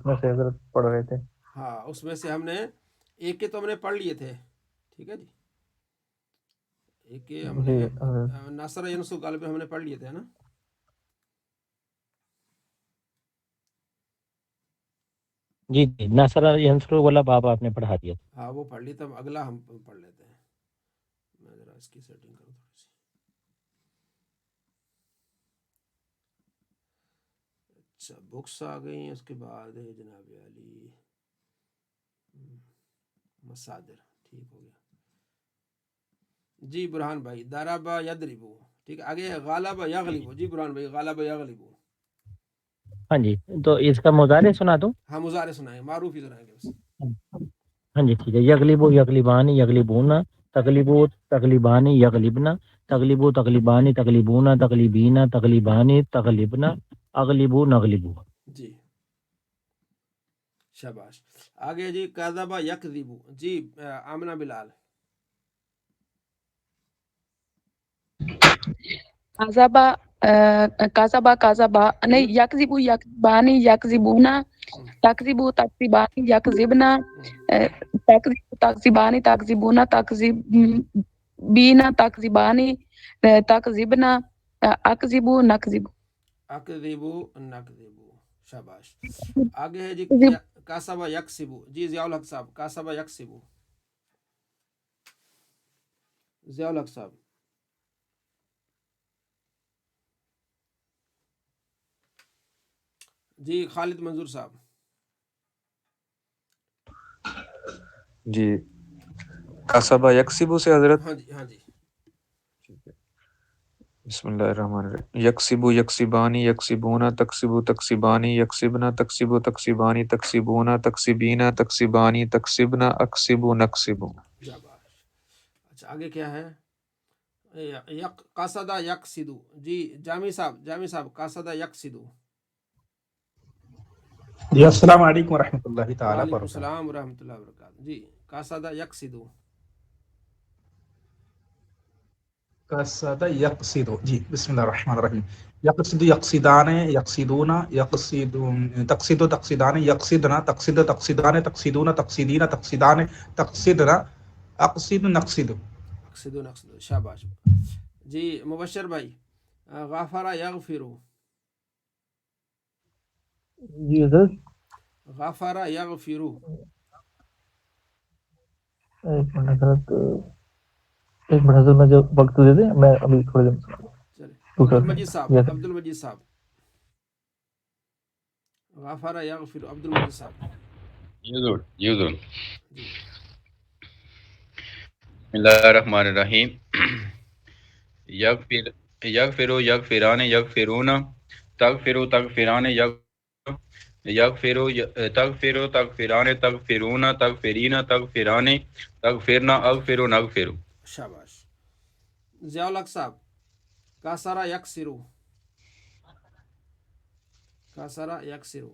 میں سے حضرت پڑھ رہے تھے. ہاں اس میں سے ہم نے ایک کے تو ہم نے پڑھ لیے تھے. ٹھیک ہے جی، ایک کے ہم جی نے حضرت. ناصر ینسو غالب ہم نے پڑھ لیے تھے نا. جی جی ناصر ینصر والا باب آپ نے پڑھا دیا. ہاں وہ پڑھ لی، تب اگلا ہم پڑھ لیتے ہیں. میں ذرا اس کی سیٹنگ کروں تھوڑی سی. اچھا بکس آ گئی ہیں، اس کے بعد ہے جناب علی مصادر. ٹھیک ہو گیا جی برہان بھائی. دارابا یدربو. ٹھیک ہے، آگے غالب یغلبو. جی برہان بھائی غالب یغلبو. ہاں جی تو اس کا مضارع سنا دوں. ہاں مظاہرے سنائیں، معروف ہی سنائیں گے بس. ہاں جی ٹھیک ہے. یغلبو یغلبانی یغلبونا تغلبو تغلبانی یغلبنا تغلبو تغلبانی تغلبونا تغلبینا تغلبانی تغلبنا اغلبو نغلبو. جی شاباش. آگے جی کذبا یکذبو. جی آمنہ بلال. کازابا کازابا کازابا نہیں یکذبو یکذبانی یکذبونا تکذبو تکذبانی یکذبنا تکذبو تکذبانی تکذبونا تکذبینا تکذبانی تکذبنا اکذبو نکذبو. اکذبو نکذبو. شاباش. آگے ہے جی اکذب کاسبا یکسبو. جی ضیاء الحق صاحب کاسبا یکسبو. ضیاء الحق صاحب. جی خالد منظور صاحب. جی کسبہ یکسبو سے حضرت. ہاں جی ہاں جی. بسم اللہ الرحمن الرحیم. یکسبو یکسبانی یکسبونا تکسبو تکسبانی یکسبنا تکسبو تکسبانی تکسبونا تکسبینا تکسبانی تکسبنا اکسبو نکسبو. شاباش. اچھا آگے کیا ہے؟ قصدہ یقصدو. جی جامی صاحب، جامی صاحب قصدہ یقصدو. جی السلام علیکم ورحمۃ اللہ تعالیٰ وعلیکم وبرکاتہ. السلام ورحمۃ اللہ وبرکاتہ. جی قصدہ یقصدو. قصد یقصد. جی بسم اللہ الرحمن الرحیم. یقصد یقصدان یقصدون یقصدون تقصد تقصدان یقصدنا تقصد تقصدان تقصدون تقصدین تقصدان تقصدنا اقصد نقصد. اقصدو نقصدو. شاباش. جی مبشر بھائی غافرہ یغفرو. جی حضرت. غافرہ یغفرو. ایک منٹ حضرت، ایک منٹ حضرت مجھے وقت دے دیں، میں ابھی تھوڑے دن چلے عبد دوسرا المجید صاحب، یس. عبد المجید صاحب. غافرہ یغفرو عبد المجید صاحب. یوزر جی بسم اللہ الرحمن الرحیم. یغفرو یغفران یغفرون تغفرو تغفران یغفرو تغفرو تغفران تغفرون تغفرین تغفران تغفرنا اغفرو نغفرو. شاباش. ضیاء الحق صاحب کاسرہ یکسرو. کاسرہ یکسرو.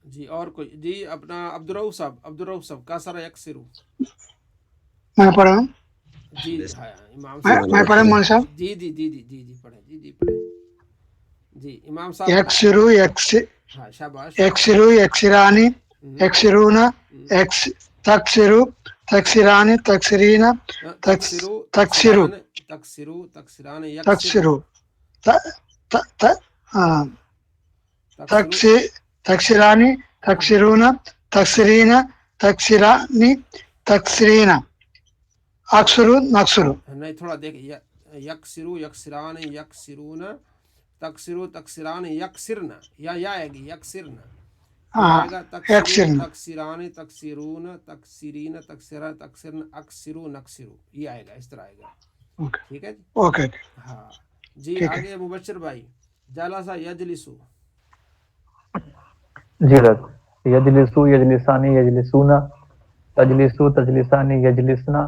جی اور کوئی؟ جی اپنا عبدالرؤف صاحب، عبدالرؤف صاحب کاسرہ یکسرو. میں پڑھا ہوں. جی ہاں امام صاحب میں پڑھا مول صاحب. جی جی جی جی جی جی پڑھیں. جی جی پڑھیں. جی امام صاحب پڑھیں. یکسرو ہاں شاباش. یکسرو یکسرانی یکسرون تکسرو تکسرانی تکسرین تکسرو تکسرو تکسران تکسرو تکسران یکسرنا. تکسرو تکسرو تکسرانی تکسرون تکسرین تکسرانی تکسرین اکثرو نکسرو. نہیں تھوڑا دیکھ یکسرو یکسران یکسرون تکسرو تکسران یکسرنا. یا آئے گی یکسرنا. یہ آئے گا تکسرو یکسرن. تکسران تکسرون تکسرین تکسرا تکسرن اکسرو نکسرو. یہ آئے گا، اس طرح آئے گا. ٹھیک ہے جی. اوکے ہاں جی ٹھیک ہے. آگے مبشر بھائی جالسا یجلسو. جی حضرت. یجلسو یجلسانی یجلسونا تجلسو تجلسانی یجلسنا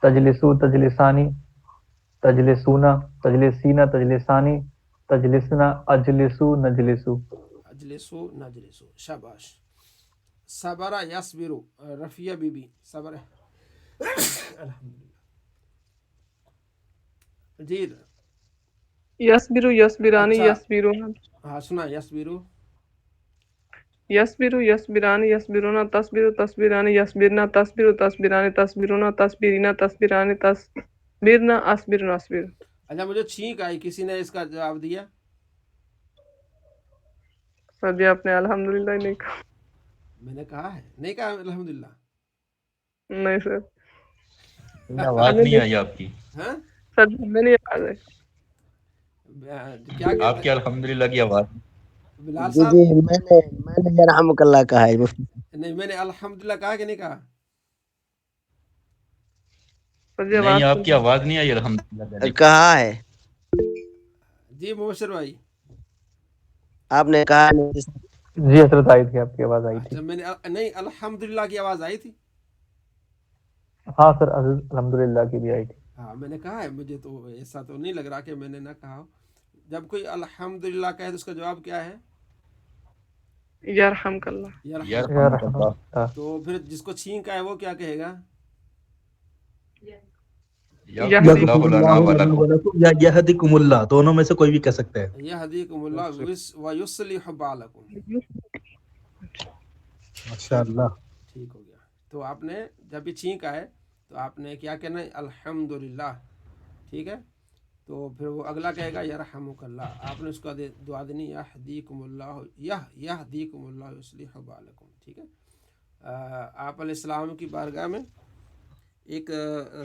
تجلسو تجلسانی تجلسونا تجلسینا تجلسانی تجلسنا اجلسو نجلسو. اجلسو نجلسو. شاباش. صبرہ یصبرو. رفیہ بی بی صبر الحمدللہ. جی یصبرو یصبرانی اچھا یصبرون ہاں سنا یسبرو یصبرو یصبرانی یصبرون تصبرو تصبرانی یصبرنا تصبرو تصبرانی تصبرون تصبرینا تصبرانی تصبرنا اصبرن اصبر. اچھا مجھے چھینک آئی، کسی نے اس کا جواب دیا؟ سر جی آپ نے الحمدللہ نہیں کہا. میں نے کہا ہے، نہیں کہا الحمدللہ؟ نہیں سر. آواز نہیں آئی آپ کی. ہاں سر جی میں نہیں آ رہے. کیا آپ کہتے کی الحمدللہ کی آواز. بلال جی صاحب؟ جی میں نے یرحمک اللہ کہا ہے مفتی. نہیں میں نے الحمدللہ کہا کہ نہیں کہا؟ سر جی نہیں آواز آپ کی آواز نہیں آئی الحمدللہ کہنے کی. کہا ہے جی مبشر بھائی. آپ نے کہا جی حضرت آئی تھی، آپ کی آواز آئی تھی. اچھا میں نے نہیں الحمدللہ کی آواز آئی تھی. ہاں سر الحمدللہ کی بھی آئی تھی. ہاں میں نے کہا ہے، مجھے تو ایسا تو نہیں لگ رہا کہ میں نے نہ کہا ہو. جب کوئی الحمدللہ کہے تو اس کا جواب کیا ہے؟ یرحمک اللہ. یرحمک. یرحمک اللہ. تو پھر جس کو چھینک آئے وہ کیا کہے گا؟ یہدی یغفر اللہ لنا ولکم. یا یہدکم اللہ، دونوں میں سے کوئی بھی کہہ سکتے ہیں. یہدیکم اللہ ویصلح بالکم. ماشاء اللہ. ٹھیک ہو گیا. تو آپ نے جب بھی چھینک آئے تو آپ نے کیا کہنا ہے؟ الحمدللہ. ٹھیک ہے. تو پھر وہ اگلا کہے گا یرحمک اللہ. آپ نے اس کو دعا دینی یہدیکم اللہ یہدیکم اللہ یصلح بالکم. ٹھیک ہے. آپ علیہ السلام کی بارگاہ میں ایک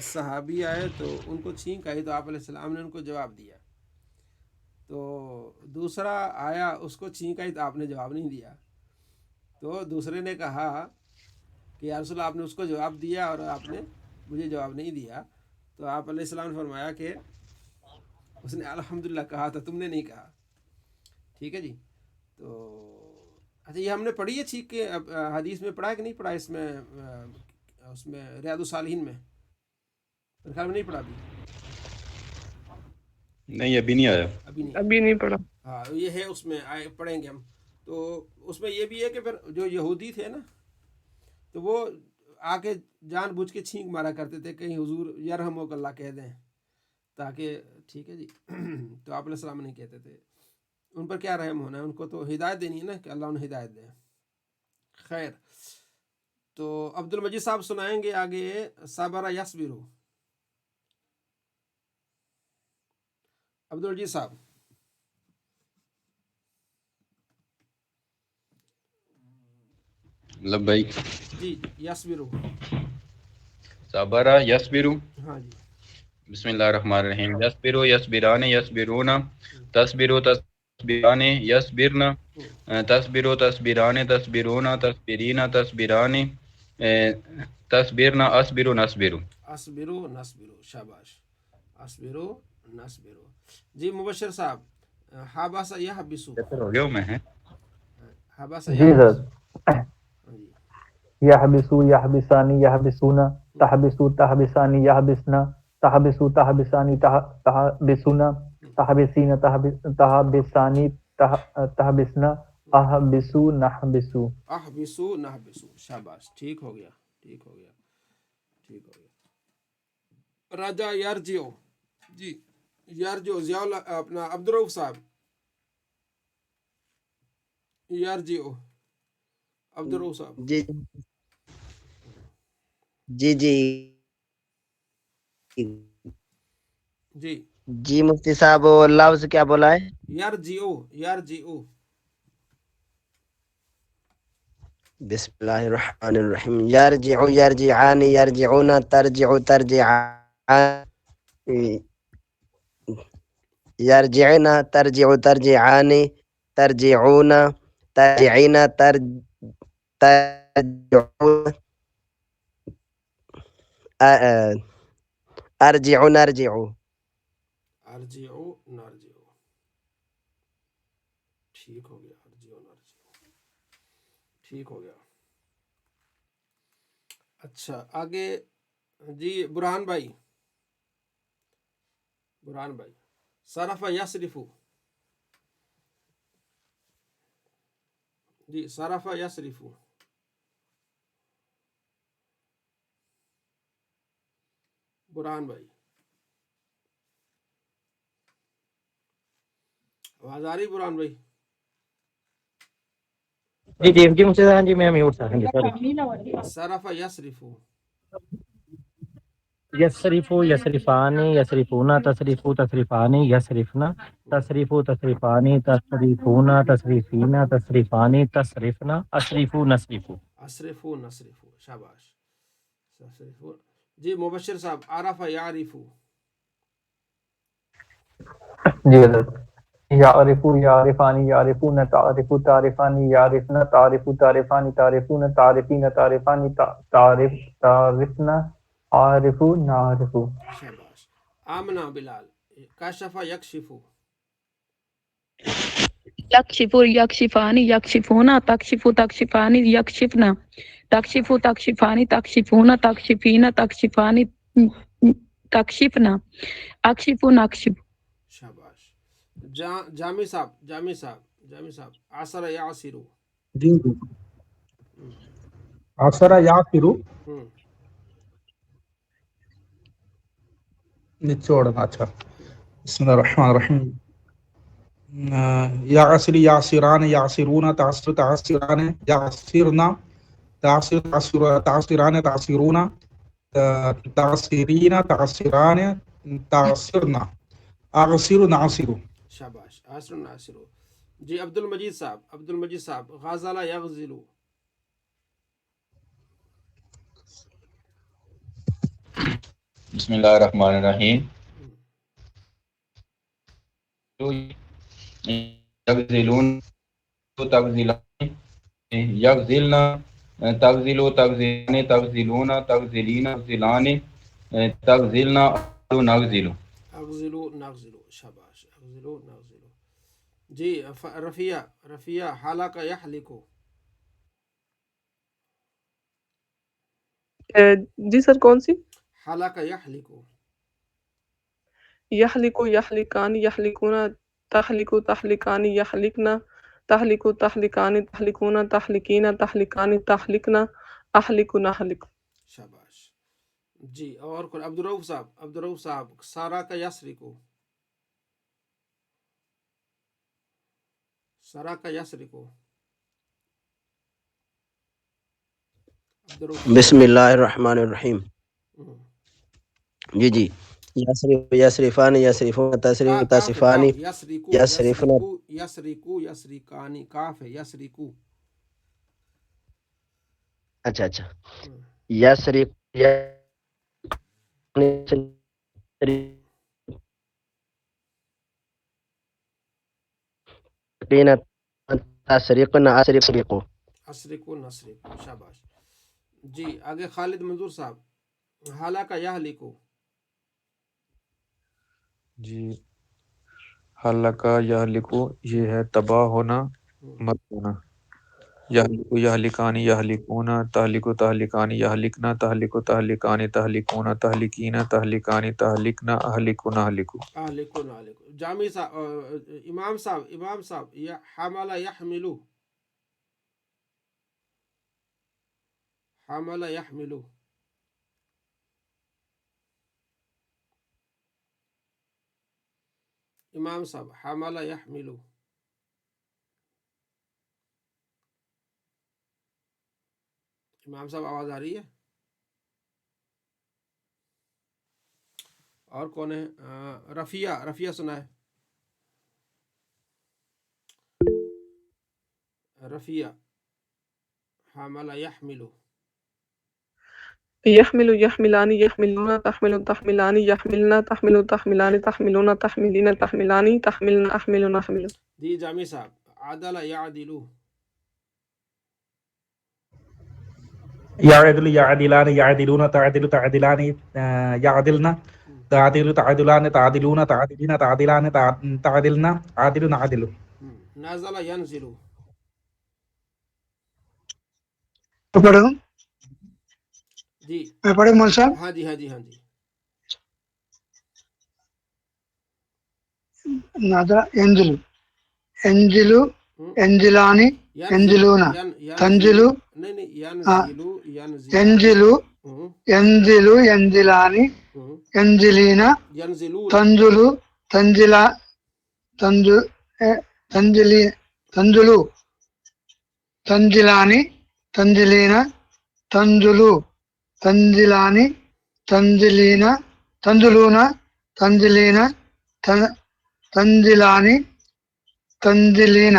صحابی آئے تو ان کو چھینک آئی تو آپ علیہ السلام نے ان کو جواب دیا. تو دوسرا آیا اس کو چھینک آئی تو آپ نے جواب نہیں دیا. تو دوسرے نے کہا کہ یا رسول اللہ آپ نے اس کو جواب دیا اور آپ نے مجھے جواب نہیں دیا. تو آپ علیہ السلام نے فرمایا کہ اس نے الحمدللہ کہا تھا، تم نے نہیں کہا. ٹھیک ہے جی. تو اچھا یہ ہم نے پڑھی ہے چھینک کے حدیث میں پڑھا ہے کہ نہیں پڑھا؟ اس میں ریاض الصالحین میں میرے خیال میں نہیں پڑھا ابھی. نہیں ابھی نہیں آیا. ابھی نہیں پڑھا. ہاں یہ ہے اس میں پڑھیں گے ہم. تو اس میں یہ بھی ہے کہ پھر جو یہودی تھے نا تو وہ آ کے جان بوجھ کے چھینک مارا کرتے تھے کہیں حضور یرحمک اللہ کہہ دیں تاکہ. ٹھیک ہے جی. تو آپ علیہ السلام نہیں کہتے تھے. ان پر کیا رحم ہونا ہے، ان کو تو ہدایت دینی ہے نا کہ اللہ انہیں ہدایت دے. خیر. تو عبد المجید صاحب سنائیں گے آگے صبر یصبر. عبد المجید صاحب. لبیک. جی یصبر. صبر یصبر. ہاں جی. بسم اللہ الرحمن الرحیم. یصبر یصبران یصبرون تصبر تصبران یصبرن تصبر تصبران تصبرون تصبرین تصبران تصبرن اصبر نصبر. اصبرو نصبرو. شاباش. اصبرو نصبرو. جی مبشر صاحب. حبس یحبسو. بہتر ہو گیا میں ہے. حبس جی سر. ہاں جی. یحبسو یحبسانی یحبسون تحبسو تحبسانی یحبسنا تحبسو تحبسانی تحبسونا تحبسین تحبسانی تحبسنا احبسو نحبسو. احبسو نحبسو. شاباش. ٹھیک ہو گیا. ٹھیک ہو گیا. ٹھیک ہو گیا. راجا یارجیو. جی یارجیو ضیاء اپنا عبد الرؤف صاحب. یارجیو عبد الرؤف صاحب. جی جی جی جی جی مفتی صاحب وہ لفظ کیا بولا ہے؟ یارجیو. یارجیو. بسم اللہ الرحمن الرحیم. یرجع یرجعان یرجعون ترجع ترجعان یرجعن ترجع ترجعان ترجعون ترجعین ترجعون ارجع نرجع. ارجیو نارجیو. ٹھیک ہو گیا. ارجیو نارجیو. ٹھیک ہو گیا. اچھا آگے جی برہان بھائی. برہان بھائی. صرف یصرف. جی صرف یصرف. برہان بھائی. آواز آ رہی برہان بھائی؟ جی مجھے ہاں جی میں میوٹ تھا. ہاں جی سوری. صرف یصرف، یسریفو یسریفانی یسریفونا تصریفو تصریفانی یسرفنا تصریفو تصریفانی تصریفونا تصریفینا تصریفانی تصرفنا اسریفو نصریفو. اسرف و نصرف، شاباش. جی مبشر صاحب، عرف یعرف. جی حضرت. یعرفو یعرفانی یعرفون تعرفو تعرفانی یعرفنا تعرفو تعرفانی تعرفون تعرفین تعرفانی تعرف تعرفنا عارفو نعرفو. شاباش. آمنا بلال، کشف یکشف. یکشفو یکشفانی یکشفونا تکشفو تکشفانی یکشفنا تکشفو تکشفانی تکشفونا تکشفینا تکشفانی تکشفنا اکشفو نکشف. شاباش. جامی صاحب عصر یعصر. جی جی عصر یعصر نچوڑنا. اچھا بسم اللہ الرحمن الرحیم. یعصر یعصران یعصرون تعصر تعصران یعصرنا تعصر تعصران تعصرون تعصرین تعصران تعصرنا اعصر نعصر. شاباش. عصر ناصر. جی عبد المجید صاحب غزل یغزل. بسم اللہ الرحمن الرحیم. یغزلون تغزلان یغزلنا تغزلو تغزلان تغزلون تغزلین تغزلان تغزلنا نغزلو. اغزلو نغزلو. شاباش. اغزلو نغزلو. جی رفیہ حلق یحلق. جی سر کون سی؟ حلق یحلق. یحلق یحلقان یحلقون تحلق تحلقان یحلقنا تحلق تحلقان تحلقون تحلقین تحلقان تحلقنا احلق نحلق. شاباش. جی اور عبد الرؤف صاحب سارا کا یسرکو. سارا کا یسرکو. بسم اللہ الرحمن الرحیم. جی یسرف یسرفان یسرفون تصریف تصفانی یسرفنا یسرکو یسرکانی. کاف ہے یسرکو. اچھا یسرف تسریقنا اسرقو. اسرکو نسرکو. شاباش. جی آگے خالد منظور صاحب حلق یہلکو. جی حلقہ یہلکو یہ ہے تباہ ہونا مت ہونا. یہلکو یہلکانی یہلکونا تہلکو تہلکانی یہلکنا تہلکو تہلکانی تہلکونا تہلکینا تہلکانی تہلکنا اہلکو نہلکو. اہلکو نہلکو. جامی صاحب امام صاحب حمل یحملو. حمل یحملو. امام صاحب حمل یحملو. امام صاحب آواز آ رہی ہے؟ اور کون ہے؟ رفیہ سنا ہے. رفیہ حمل یحملو. یحمل یحملان یحملون تحمل تحملان یحملنا تحمل تحملان تحملون تحملین تحملانی تحملن احمل نحمل. دی جامی صاحب عدل یعدلو. یعدل یعدلان یعدلون تعدل تعدلان یعدلنا تعدل تعدلان تعدلون تعدلین تعدلان تعدلنا عادل نعدل. نازل ینزلو. تو پڑھو جی میں پڑھے مول صاحب. ہاں جی. نادرا انجلو انجلو انجلانی انجلونا تنجلو ینجلو ینجلو ینجلانی ینجلینا تنجلو تنجلا తంజిలి తంజులు తంజిలాని తంజిలీన తంజులు తంజిలాని తంజిలీన తంజులూన తంజిలీన తంజిలాని తంజిలీన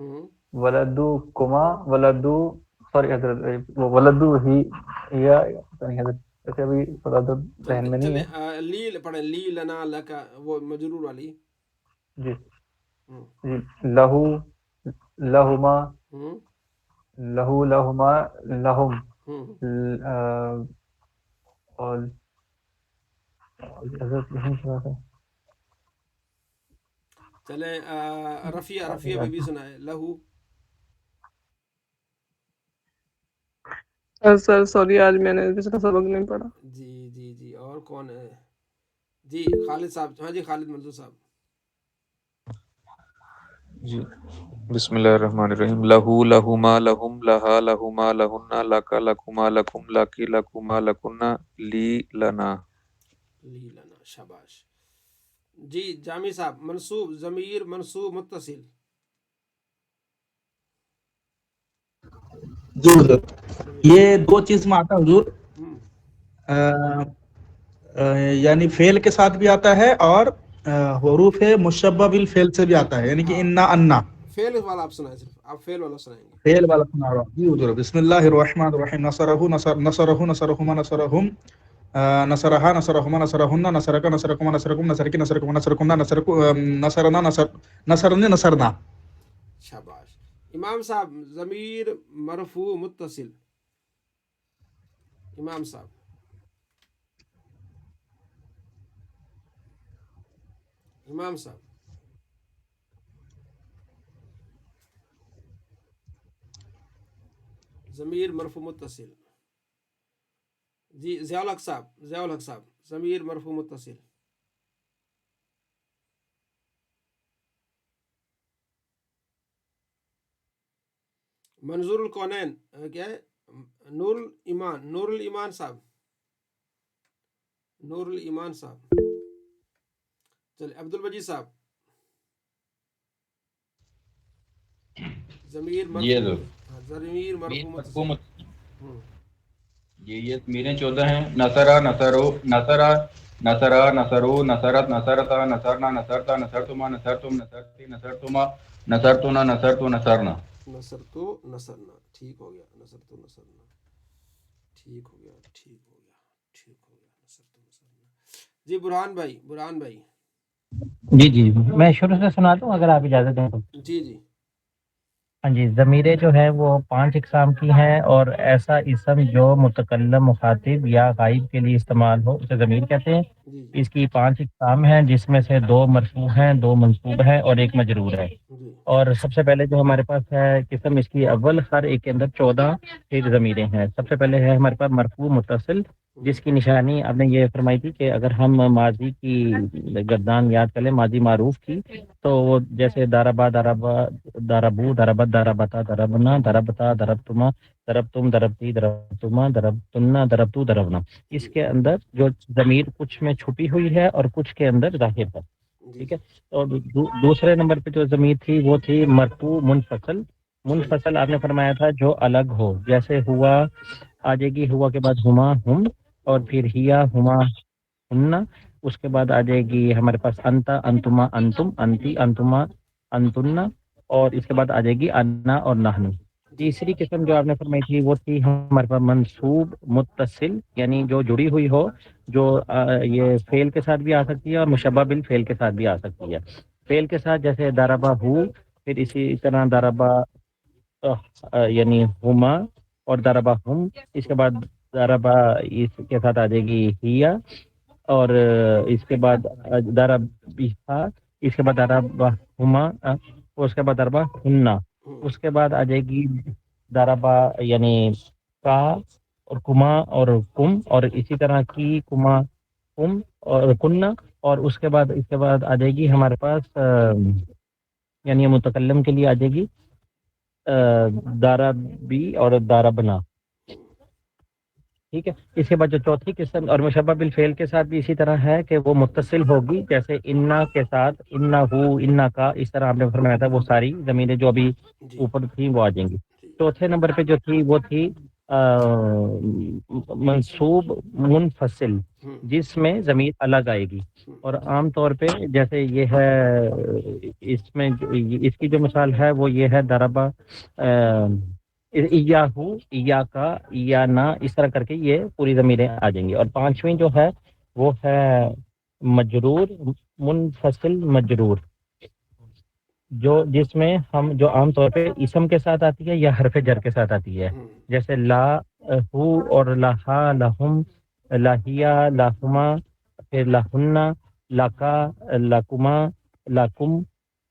ولدو کما ولدو سوری حضرت ولدو ہی یا حضرت ایسے ابھی تھوڑا تو ذہن میں نہیں ہے. لی پڑھیں لی لنا لکا وہ مجرور والی. جی جی لہو لہما لہو لہما لہم اور حضرت یہیں سے بات ہے. چلیں رفیہ بی بی سنائے لہو. سر سوری آج میں نے پچھلا سبق نہیں پڑھا. جی اور کون ہے؟ جی خالد صاحب. ہاں جی خالد منظور صاحب. جی بسم اللہ الرحمن الرحیم. لہو لہما لہم لہا لہما لہن لکا لکما لکم لکی لکما لکنا لی لنا. شاباش. جی جامی صاحب منصوب ضمیر منصوب متصل. جی حضور یہ دو چیز میں آتا ہے حضور، یعنی فعل کے ساتھ بھی آتا ہے اور حروف مشبہ بالفعل سے بھی آتا ہے، یعنی کہ انا انا. فعل والا آپ سنائیں، صرف آپ فعل والا سنائیں گے. فعل والا سنا رہا ہوں. جی حضور بسم اللہ الرحمن الرحیم. نصرہ نصرہما نصرہم نصرہا نصرہما نصرہن نصرکا نصرکما نصرکم نصرکی نصرکما نصرکنا نصرنا نصرنی نصرنا. شاباش. امام صاحب ضمیر مرفوع متصل. امام صاحب ضمیر مرفوع متصل. جی ضیاء الحق صاحب ضمیر مرفوع متصل. منظور الکونین کیا ہے؟ نور الایمان صاحب. چلے عبد المجید صاحب ضمیر مرفوع متصل. یہ میرے 14 ہیں. نصرہ نصرو نصرہ نصرا نصرو نصرت نصرتا نصرنا نصرتا نصرتما نصرتم نصرتی نصرتما نصرتنا نصرتو نصرنا. ٹھیک ہو گیا. نصرتو نصرنا ٹھیک ہو گیا. نصرتو نصرنا. جی برہان بھائی جی میں شروع سے سناتا ہوں اگر آپ اجازت دیں تو. جی ہاں جی ضمیریں جو ہیں وہ 5 اقسام کی ہیں، اور ایسا اسم جو متکلم مخاطب یا غائب کے لیے استعمال ہو اسے ضمیر کہتے ہیں. اس کی 5 اقسام ہیں، جس میں سے 2 مرفوع ہیں، 2 منصوب ہیں اور 1 مجرور ہے. اور سب سے پہلے جو ہمارے پاس ہے قسم اس کی اول، ہر ایک کے اندر 14 پھر ضمیریں ہیں. سب سے پہلے ہے ہمارے پاس مرفوع متصل، جس کی نشانی آپ نے یہ فرمائی تھی کہ اگر ہم ماضی کی گردان یاد کر لیں، ماضی معروف کی، تو وہ جیسے داربا داربو دربت دربتا دربنا دربتا دربتما دربتم دربتی دربتما دربتنا دربتو دربنا، اس کے اندر جو ضمیر کچھ میں چھپی ہوئی ہے اور کچھ کے اندر ظاہر ہے. ٹھیک ہے. اور دوسرے نمبر پہ جو ضمیر تھی وہ تھی مرفوع منفصل آپ نے فرمایا تھا جو الگ ہو، جیسے ہوا آ جائے گی، ہوا کے بعد ہما ہم، اور پھر ہیا ہما ہننا، اس کے بعد آ جائے گی ہمارے پاس انتا انتما انتم انتی انتما انتنا، اور اس کے بعد آ جائے گی انا اور نحن. تیسری قسم جو آپ نے فرمائی تھی وہ تھی ہمارے پاس منصوب متصل، یعنی جو جڑی ہوئی ہو، جو یہ فعل کے ساتھ بھی آ سکتی ہے اور مشبہ بالفعل کے ساتھ بھی آ سکتی ہے. فعل کے ساتھ جیسے داربا ہو، پھر اسی طرح داربا یعنی ہما اور داربا ہم، اس کے بعد داربا اس کے ساتھ آ جائے گی ہیا، اور اس کے بعد داربا، اس کے بعد داربا ہما، اس کے بعد داربا ہننا، اس کے بعد آ جائے گی داربا یعنی کا اور کما اور کم، اور اسی طرح کی کما کم اور کننا، اور اس کے بعد آ جائے گی ہمارے پاس یعنی متکلم کے لیے آ جائے گی داربی اور داربنا. ٹھیک ہے. اس کے بعد جو چوتھی قسم اور مشبہ بالفعل کے ساتھ بھی اسی طرح ہے کہ وہ متصل ہوگی، جیسے انا کے ساتھ انا ہو انا کا، اس طرح آپ نے فرمایا تھا وہ ساری ضمیریں جو ابھی اوپر تھی وہ آ جائیں گی. چوتھے نمبر پہ جو تھی وہ تھی منصوب منفصل جس میں ضمیر الگ آئے گی، اور عام طور پہ جیسے یہ ہے اس میں اس کی جو مثال ہے وہ یہ ہے ضربہ ایاہو، ایاکا، ایانا، اس طرح کر کے یہ پوری ضمیریں آ جائیں گی. اور پانچویں جو ہے وہ ہے مجرور منفصل مجرور، جس میں ہم جو عام طور پہ اسم کے ساتھ آتی ہے یا حرف جر کے ساتھ آتی ہے، جیسے لا ہو اور لہا لہم، لاہیا لاہما، پھر لہنا، لکا لکما، لکم،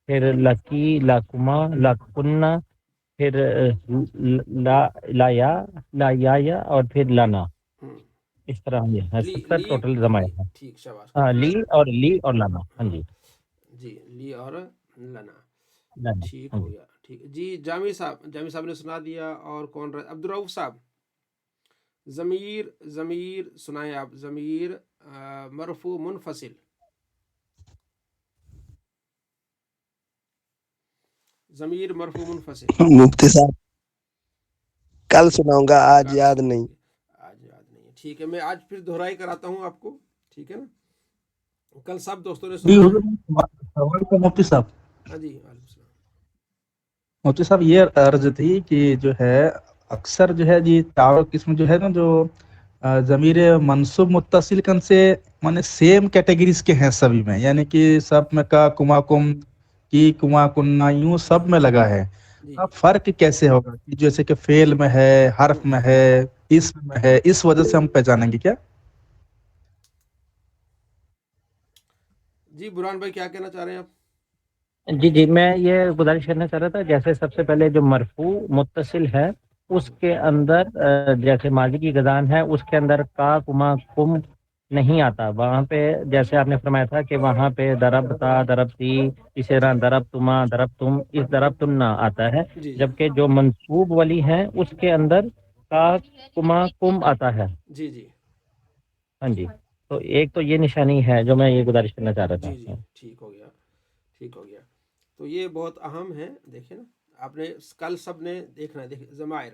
پھر لکی لکما، لکنا، پھر لایا لایا، اور پھر لانا. اس طرح یہ ہے 70 ٹوٹل ضمائر ہے. ٹھیک، شاباش. ہاں، لی اور لانا. ہاں جی جی، لی اور لنا. لانا. ٹھیک ہاں ہو جی. گیا. ٹھیک جی. جامی صاحب نے سنا دیا. اور کون رہا؟ عبدالرؤف صاحب. ضمیر سنائیں آپ. ضمیر مرفوع منفصل. ضمیر مرفوع منفصل. مفتی صاحب کل سناؤں گا، آج یاد نہیں. آج یاد نہیں ہے. ٹھیک ہے، میں آج پھر دہرائی کراتا ہوں آپ کو. ٹھیک ہے نا. کل سب دوستوں نے سنا. سوال کا مفتی صاحب. ہاں جی، وعلیکم السلام. مفتی صاحب یہ عرض تھی کہ جو ہے اکثر جو ہے جی چاروں قسم جو ہے نا جو ضمیر منصوب متصل کن سے مانے سیم کیٹیگریز کے ہیں سبھی میں، یعنی کہ سب میں کا کما کم کی کما کننا یوں سب میں لگا ہے. اب فرق کیسے ہوگا کہ جیسے کہ فعل میں ہے، حرف میں ہے، اسم میں ہے، اس وجہ سے ہم پہچانیں گے کیا؟ جی برہان بھائی کیا کہنا چاہ رہے ہیں آپ؟ جی میں یہ گزارش کرنا چاہ رہا تھا، جیسے سب سے پہلے جو مرفوع متصل ہے اس کے اندر جیسے ماضی کی گزان ہے، اس کے اندر کا کما کم نہیں آتا. وہاں پہ جیسے آپ نے فرمایا تھا کہ وہاں پہ درب تا درب تی، اسی طرح درب تما درب تم، اس درب تم نہ آتا ہے. جبکہ جو منصوب والی ہے اس کے اندر کا کما کم آتا ہے. جی جی ہاں جی. تو ایک تو یہ نشانی ہے جو میں یہ گزارش کرنا چاہ رہا تھا. جی ٹھیک ہو گیا، ٹھیک ہو گیا. تو یہ بہت اہم ہے. دیکھیں نا، آپ نے کل سب نے دیکھنا ہے. دیکھیں ضمائر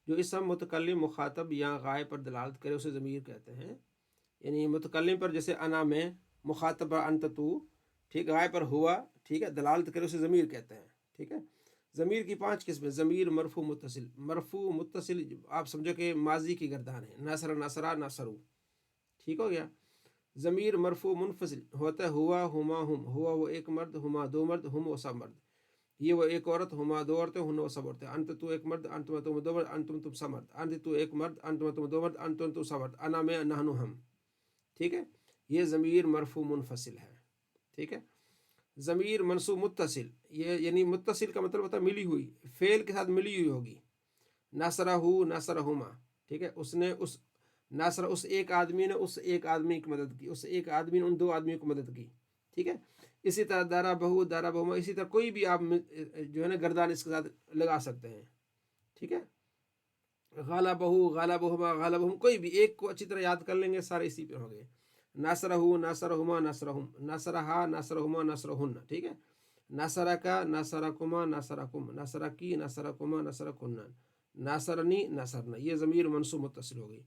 جو اسم متکلم مخاطب یا غائب پر دلالت کرے اسے ضمیر کہتے ہیں. یعنی متکلم پر جیسے انا میں، مخاطب پر انت تو، ٹھیک، غائب پر ہوا، ٹھیک ہے، دلالت کرے اسے ضمیر کہتے ہیں. ٹھیک ہے. ضمیر کی 5 قسمیں. ضمیر مرفوع متصل. مرفوع متصل آپ سمجھو کہ ماضی کی گردان ہے. نصر نصرا نصرو. ٹھیک ہو گیا. ضمیر مرفوع منفصل ہوتا ہے ہوا ہما ہم. ہوا وہ ایک مرد، ہما دو مرد، ہم وہ سب مرد. یہ وہ ایک عورت، ہما دو عورتیں، ہن وہ سب عورتیں. انت تو ایک مرد، انتم تم دو مرد، انتم تم سب مرد. انت تو ایک مرد، انتم تم دو مرد، انتم تم سب مرد. انا میں، نحن ہم. ٹھیک ہے. یہ ضمیر مرفوع منفصل ہے. ٹھیک ہے. ضمیر منصوب متصل، یہ یعنی متصل کا مطلب ہوتا ہے ملی ہوئی، فعل کے ساتھ ملی ہوئی ہوگی. نصرہ نصرہما. ٹھیک ہے. اس نے اس ناصر، اس ایک آدمی نے اس ایک آدمی کی مدد کی، اس ایک آدمی نے ان دو آدمیوں کی مدد کی. ٹھیک ہے. اسی طرح دارا بہو دارا بہما، اسی طرح کوئی بھی آپ جو ہے نا گردان اس کے ساتھ لگا سکتے ہیں. ٹھیک ہے. غالا بہو غالا بہما غالا بہم، کوئی بھی ایک کو اچھی طرح یاد کر لیں گے، سارے اسی پہ ہوں گے. ناصرہ ناصرہما ناصرہم، ناصرہا ناصرہما ناصرہن. ٹھیک ہے. ناصرکا ناصرکما ناصرکم، ناصرکی ناصرکما ناصرکن، ناصرنی ناصرنا. یہ ضمیر منصوب متصل ہو گئی.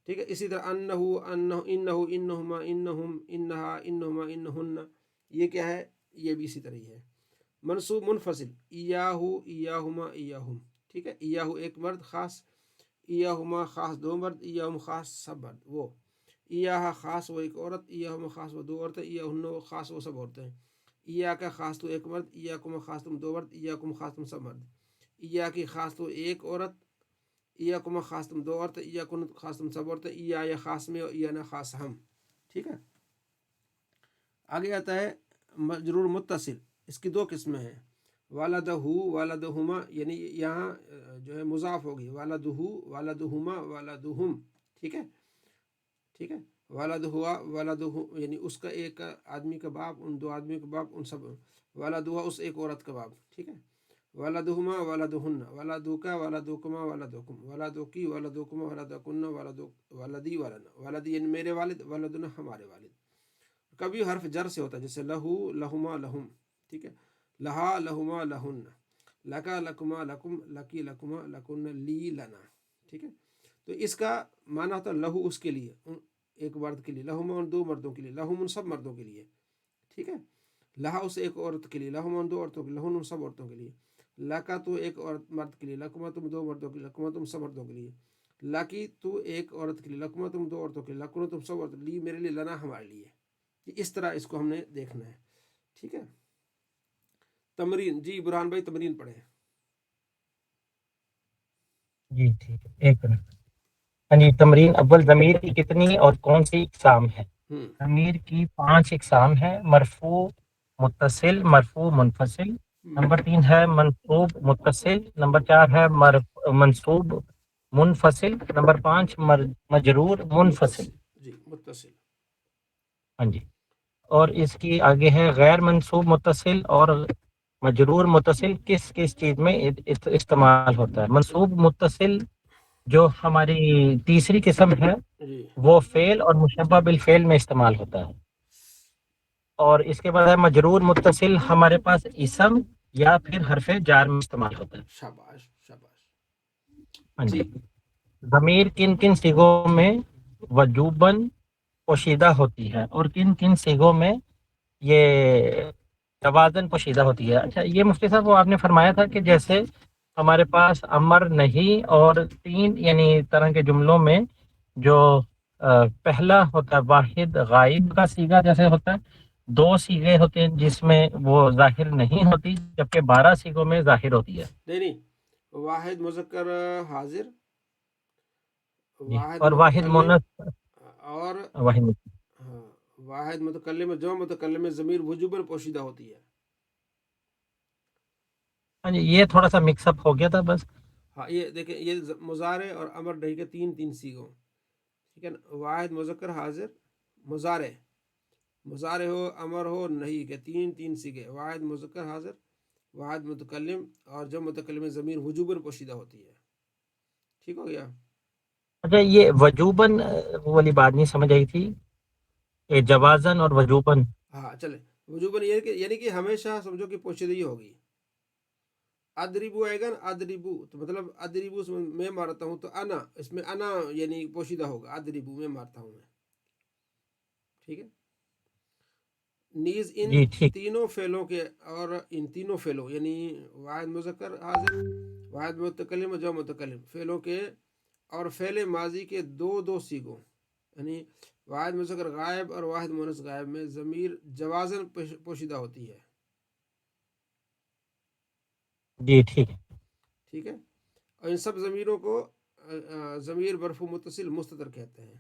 ٹھیک ہے. اسی طرح انہو انہ انہو انہما انہم انہا انہما انہن، یہ کیا ہے؟ یہ بھی اسی طرح ہی ہے. منصوب منفصل ایاہو ایاہما ایاہم. ٹھیک ہے. ایاہو ایک مرد خاص، ایاہما خاص دو مرد، ایاہم خاص سب مرد. وہ ایاہا خاص وہ ایک عورت، ایاہما خاص وہ دو عورتیں، ایاہن خاص وہ سب عورتیں. ایا کا خاص تو ایک مرد، ایاکم خاص تم دو مرد، ایاکم خاص تم سب مرد. ایا کی خاص تو ایک عورت، ایاکم خاص تم دو عورتیں، ایاکن خاص تم سب عورتیں. ایا یا خاص میں، اور ایا نا خاص ہم. ٹھیک ہے. آگے آتا ہے مجرور متصل. اس کی 2 قسمیں ہیں. والدہ والدہما، یعنی یہاں جو ہے مضاف ہوگی. والدہ والدہما والدہم. ٹھیک ہے. ٹھیک ہے. والد ہوا والد، یعنی اس کا ایک آدمی کا باپ، ان دو آدمیوں کا باپ، ان سب. والد ہوا اس ایک عورت کا باپ. ٹھیک ہے. والدہما والدہن، والدوکا والدوکما والدوکم، والدوکی والدوکما والدکن، والدی والنا. والدی یعنی میرے والد، والدنا ہمارے والد. کبھی حرف جر سے ہوتا ہے، جیسے لہو لہما لہم. ٹھیک ہے. لہا لہما لہن، لکا لکما لکم، لکی لکما لکن، لی لنا. ٹھیک ہے. تو اس کا معنی ہوتا ہے لہو اس کے لیے، ایک مرد کے لیے، لہم دو مردوں کے لیے، لہم سب مردوں کے لیے. ٹھیک ہے. لہا اس ایک عورت کے لیے، لہم دو عورتوں کے لیے، لہن سب عورتوں کے لیے. لاکا تو ایک عورت مرد کے لیے، لکما تم دو مردوں کے لیے، لکما تم سب مردوں کے لیے. لاکی تو ایک عورت کے لیے، لکما تم دو عورتوں کے لیے، لکنا تم سب عورتوں کے لیے، میرے لیے، لنا ہمارے لیے. اس طرح اس کو ہم نے دیکھنا ہے. ٹھیک ہے. تمرین، جی برہان بھائی تمرین پڑھیں. جی ٹھیک ہے، ایک منٹ. ہاں جی، تمرین اول، ضمیر کی کتنی اور کون سی اقسام ہے؟ ضمیر کی 5 اقسام ہے: مرفوع، متصل، مرفوع منفصل. نمبر 3 ہے منصوب متصل. نمبر 4 ہے منصوب منفصل. نمبر 5 مجرور منفصل. جی متصل. ہاں جی. اور اس کی آگے ہے غیر منصوب متصل اور مجرور متصل کس کس چیز میں استعمال ہوتا ہے؟ منصوب متصل جو ہماری تیسری قسم ہے وہ فعل اور مشبہ بالفعل میں استعمال ہوتا ہے. اور اس کے بعد ہے مجرور متصل، ہمارے پاس اسم یا پھر حرف جار میں استعمال ہوتا ہے. شاباش شاباش. ہاں جی. ضمیر کن کن صیغوں میں وجوباً پوشیدہ ہوتی ہے اور کن کن صیغوں میں یہ جوازاً پوشیدہ ہوتی ہے؟ اچھا، یہ مفتی صاحب وہ آپ نے فرمایا تھا کہ جیسے ہمارے پاس امر نہیں اور 3 یعنی طرح کے جملوں میں جو پہلا ہوتا ہے واحد غائب کا صیغہ جیسے ہوتا ہے، 2 صیغے ہوتے ہیں جس میں وہ ظاہر نہیں ہوتی، جبکہ 12 صیغوں میں ظاہر ہوتی ہے. نہیں، واحد مذکر حاضر، اور واحد مونث اور واحد متکلم، جو متکلم ضمیر وجوباً پوشیدہ ہوتی ہے. ہاں جی، یہ تھوڑا سا مکس اپ ہو گیا تھا بس. ہاں یہ دیکھیں، یہ مضارع اور امر نہیں کے 3 صیغوں. ٹھیک ہے نا. واحد مذکر حاضر، مضارع ہو، امر ہو، نہیں کے 3 صیغے: واحد مذکر حاضر، واحد متکلم اور جو متکلم ضمیر وجوباً پوشیدہ ہوتی ہے. ٹھیک ہو گیا. اچھا، یہ وجوباً والی بات نہیں سمجھ آئی تھی، یہ جوازاً اور وجوباً. ہاں چلے. وجوباً یعنی کہ ہمیشہ سمجھو کہ پوشیدگی ہوگی. ادریبو آئے گا نا، ادریبو تو مطلب ادریبو میں مارتا ہوں تو انا، اس میں انا یعنی پوشیدہ ہوگا، ادریبو میں مارتا ہوں میں. ٹھیک ہے. نیز ان تینوں فعلوں کے اور ان تینوں فعلوں یعنی واحد مذکر حاضر، واحد متکلم اور جو متکلم فعلوں کے اور فعل ماضی کے 2 صیغوں یعنی واحد مذکر غائب اور واحد مونث غائب میں ضمیر جوازاً پوشیدہ ہوتی ہے. جی ٹھیک ہے. ٹھیک ہے. اور ان سب ضمیروں کو ضمیر مرفوع متصل مستتر کہتے ہیں.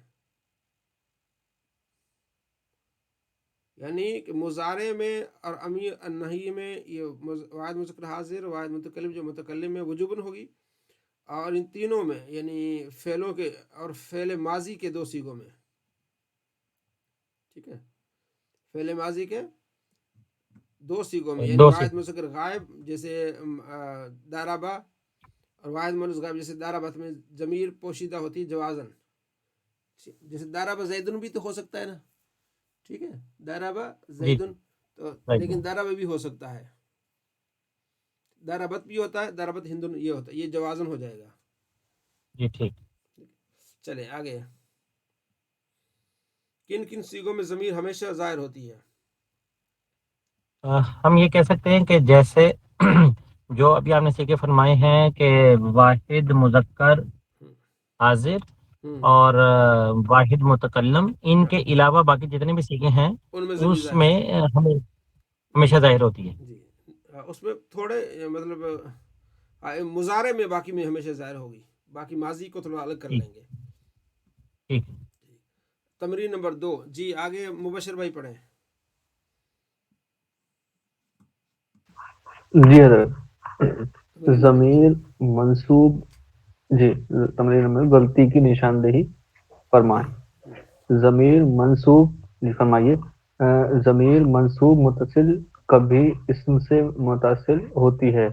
یعنی کہ مضارع میں اور امیر النہی میں یہ واحد مذکر حاضر، واحد متکلم جو متکلم میں وجوباً ہوگی، اور ان تینوں میں یعنی فعلوں کے اور فعل ماضی کے 2 صیغوں میں. ٹھیک ہے. فعل ماضی کے 2 صیغوں میں یعنی واحد مذکر غائب جیسے دارابا اور واحد مونث غائب جیسے دارابت میں ضمیر پوشیدہ ہوتی جوازاً. جیسے دارابا زیدن بھی تو ہو سکتا ہے نا. ٹھیک ہے. دارابا زیدن تو لیکن دارابا بھی ہو سکتا ہے، دارابت بھی ہوتا ہے، دارابت ہندن یہ ہوتا ہے، یہ جوازاً ہو جائے گا. جی ٹھیک. چلے آگے. کن کن صیغوں میں ضمیر ہمیشہ ظاہر ہوتی ہے؟ ہم یہ کہہ سکتے ہیں کہ جیسے جو ابھی آپ نے صیغے فرمائے ہیں کہ واحد مذکر حاضر اور واحد متکلم، ان کے علاوہ باقی جتنے بھی صیغے ہیں اس میں ہمیشہ ظاہر ہوتی ہے. جی اس میں تھوڑے مطلب مضارع میں باقی میں ہمیشہ ظاہر ہوگی، باقی ماضی کو تھوڑا الگ کر لیں گے. ٹھیک. تمرین نمبر 2. جی آگے مبشر بھائی پڑھیں. جی حضرت. ضمیر منصوب، جی تمرین نمبر غلطی کی نشاندہی فرمائیں. ضمیر منصوب، جی فرمائیے. ضمیر منصوب متصل کبھی اسم سے متصل ہوتی ہے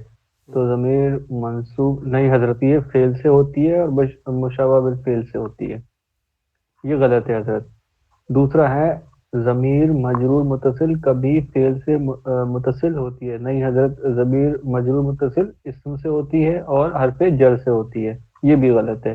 تو ضمیر منصوب نہیں حضرت، یہ فعل سے ہوتی ہے اور مشابہ بالفعل سے ہوتی ہے. یہ غلط ہے حضرت. دوسرا ہے ضمیر مجرور متصل کبھی فعل سے متصل ہوتی ہے. نہیں حضرت، ضمیر مجرور متصل اسم سے ہوتی ہے اور حرف جر سے ہوتی ہے. یہ بھی غلط ہے.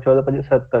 14 25 70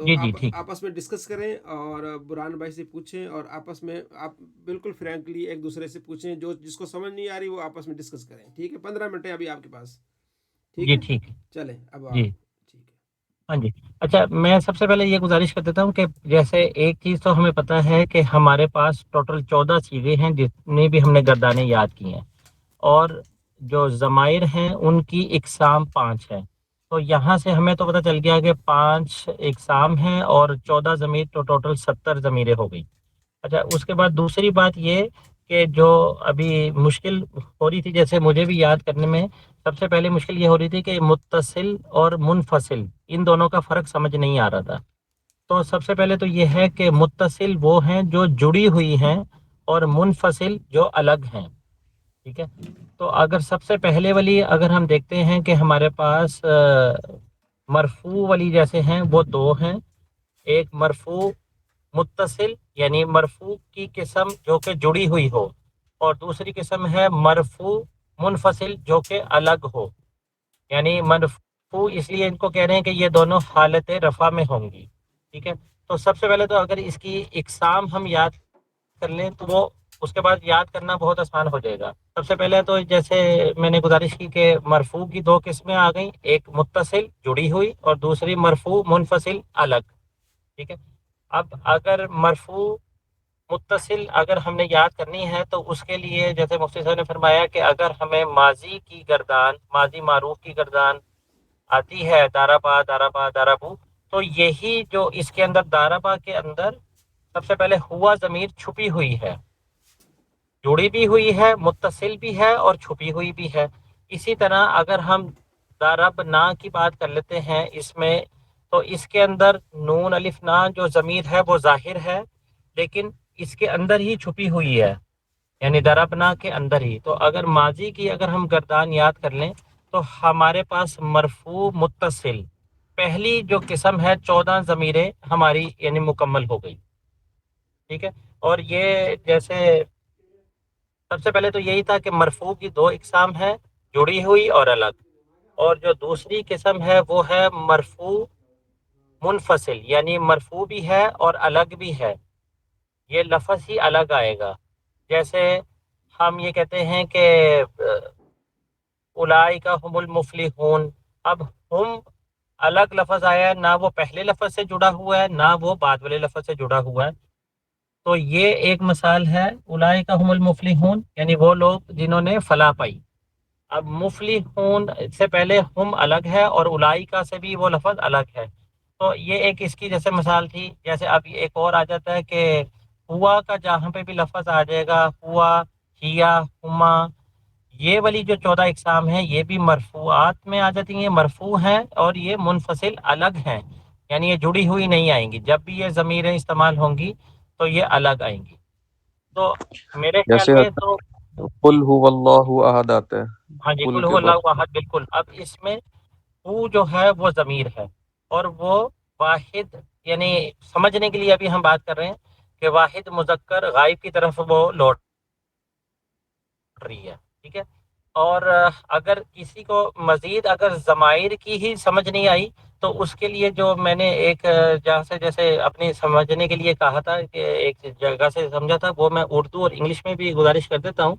تو جی جی آپ ٹھیک آپس میں ڈسکس کریں اور برہان بھائی سے پوچھیں، اور آپس میں آپ بالکل فرینکلی ایک دوسرے سے پوچھیں، جو جس کو سمجھ نہیں آ رہی وہ آپس میں ڈسکس کریں. ٹھیک ہے، 15 منٹ ہے ابھی آپ کے پاس. ٹھیک جی ہے، ٹھیک ہے چلیں اب جی. آپ. ٹھیک ہے. ہاں جی. اچھا میں سب سے پہلے یہ گزارش کر دیتا ہوں کہ جیسے ایک چیز تو ہمیں پتہ ہے کہ ہمارے پاس ٹوٹل 14 چیزیں ہیں جتنی بھی ہم نے گردانیں یاد کی ہیں، اور جو ضمائر ہیں ان کی اقسام 5 ہیں. تو یہاں سے ہمیں تو پتہ چل گیا کہ 5 اقسام ہیں اور 14 ضمیر، تو ٹوٹل 70 ضمیریں ہو گئی. اچھا اس کے بعد دوسری بات یہ کہ جو ابھی مشکل ہو رہی تھی جیسے مجھے بھی یاد کرنے میں، سب سے پہلے مشکل یہ ہو رہی تھی کہ متصل اور منفصل ان دونوں کا فرق سمجھ نہیں آ رہا تھا. تو سب سے پہلے تو یہ ہے کہ متصل وہ ہیں جو جڑی ہوئی ہیں، اور منفصل جو الگ ہیں. ٹھیک ہے، تو اگر سب سے پہلے والی اگر ہم دیکھتے ہیں کہ ہمارے پاس مرفوع والی جیسے ہیں وہ 2 ہیں. ایک مرفوع متصل یعنی مرفوع کی قسم جو کہ جڑی ہوئی ہو، اور دوسری قسم ہے مرفوع منفصل جو کہ الگ ہو. یعنی مرفوع اس لیے ان کو کہہ رہے ہیں کہ یہ دونوں حالت رفع میں ہوں گی. ٹھیک ہے، تو سب سے پہلے تو اگر اس کی اقسام ہم یاد کر لیں تو وہ اس کے بعد یاد کرنا بہت آسان ہو جائے گا. سب سے پہلے تو جیسے میں نے گزارش کی کہ مرفوع کی 2 قسمیں آ گئیں، ایک متصل جڑی ہوئی اور دوسری مرفوع منفصل الگ. ٹھیک ہے، اب اگر مرفوع متصل اگر ہم نے یاد کرنی ہے تو اس کے لیے جیسے مفتی صاحب نے فرمایا کہ اگر ہمیں ماضی کی گردان، ماضی معروف کی گردان آتی ہے دارابا دارابا دارابو، تو یہی جو اس کے اندر دارابا کے اندر سب سے پہلے ہوا ضمیر چھپی ہوئی ہے، جڑی بھی ہوئی ہے، متصل بھی ہے اور چھپی ہوئی بھی ہے. اسی طرح اگر ہم داربنا کی بات کر لیتے ہیں اس میں، تو اس کے اندر نون الف نا جو ضمیر ہے وہ ظاہر ہے لیکن اس کے اندر ہی چھپی ہوئی ہے، یعنی دربنا کے اندر ہی. تو اگر ماضی کی اگر ہم گردان یاد کر لیں تو ہمارے پاس مرفوع متصل پہلی جو قسم ہے 14 ضمیریں ہماری یعنی مکمل ہو گئی. ٹھیک ہے، اور یہ جیسے سب سے پہلے تو یہی تھا کہ مرفوع کی 2 اقسام ہیں، جڑی ہوئی اور الگ. اور جو دوسری قسم ہے وہ ہے مرفوع منفصل، یعنی مرفوع بھی ہے اور الگ بھی ہے، یہ لفظ ہی الگ آئے گا. جیسے ہم یہ کہتے ہیں کہ اولئک هم المفلحون، اب ہم الگ لفظ آیا ہے، نہ وہ پہلے لفظ سے جڑا ہوا ہے نہ وہ بعد والے لفظ سے جڑا ہوا ہے. تو یہ ایک مثال ہے اولئک هم المفلحون، یعنی وہ لوگ جنہوں نے فلاح پائی. اب مفلحون سے پہلے ہم الگ ہے اور اولئک سے بھی وہ لفظ الگ ہے. تو یہ ایک اس کی جیسے مثال تھی. جیسے اب ایک اور آ جاتا ہے کہ ہوا کا جہاں پہ بھی لفظ آ جائے گا، ہوا، ہیا، ہما، یہ والی جو 14 اقسام ہیں یہ بھی مرفوعات میں آ جاتی ہیں، مرفوع ہیں اور یہ منفصل الگ ہیں، یعنی یہ جڑی ہوئی نہیں آئیں گی. جب بھی یہ ضمیریں استعمال ہوں گی تو یہ الگ آئیں گی. تو میرے خیال جیسے میں تو قل جی هو اللہ احد آتا ہے ہاں جی، قل کل کے هو بعد. اللہ احد، بالکل. اب اس میں وہ جو ہے وہ ضمیر ہے اور وہ واحد، یعنی سمجھنے کے لیے ابھی ہم بات کر رہے ہیں کہ واحد مذکر غائب کی طرف وہ لوٹ رہی ہے. ٹھیک ہے، اور اگر کسی کو مزید اگر ضمائر کی ہی سمجھ نہیں آئی تو اس کے لیے جو میں نے ایک جہاں سے جیسے اپنی سمجھنے کے لیے کہا تھا کہ ایک جگہ سے سمجھا تھا، وہ میں اردو اور انگلش میں بھی گزارش کر دیتا ہوں